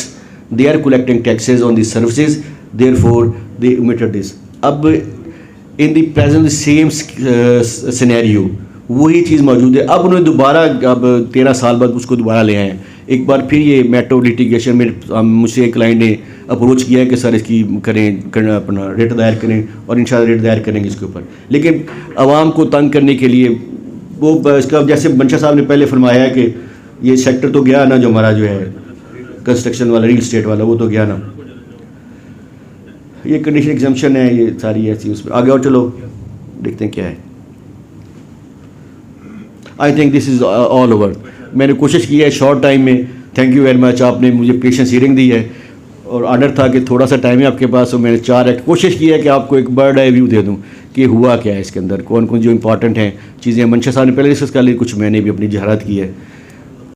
they are collecting taxes on the services, therefore they omitted this. अब in the present same scenario वही चीज़ मौजूद है। अब उन्होंने दोबारा अब 13 साल बाद उसको दोबारा ले आए हैं। एक बार फिर ये मेट्रो लिटिगेशन में मुझसे एक क्लाइंट ने अप्रोच किया है कि सर इसकी करें अपना रेट दायर करें, और इंशाल्लाह रेट दायर करेंगे इसके ऊपर। लेकिन आवाम को तंग करने के लिए वो इसका, जैसे मंशा साहब ने पहले फरमाया है कि ये सेक्टर तो गया ना, जो हमारा जो है कंस्ट्रक्शन वाला, रियल स्टेट वाला, वो तो गया ना। ये कंडीशन एग्जाम्पशन है, ये सारी ऐसी उसमें आगे और चलो देखते हैं क्या है। I think this is all over. मैंने कोशिश की है शॉर्ट टाइम में, थैंक यू वेरी मच, आपने मुझे पेशेंस हियरिंग दी है, और ऑर्डर था कि थोड़ा सा टाइम है आपके पास, तो मैंने 4 एक्ट कोशिश की है कि आपको एक बर्ड आई व्यू दे दूं कि हुआ क्या है इसके अंदर, कौन कौन जो इंपॉर्टेंट हैं चीज़ें। मंशा साहब ने पहले डिस्कस कर ली, कुछ मैंने भी अपनी जहरात की है।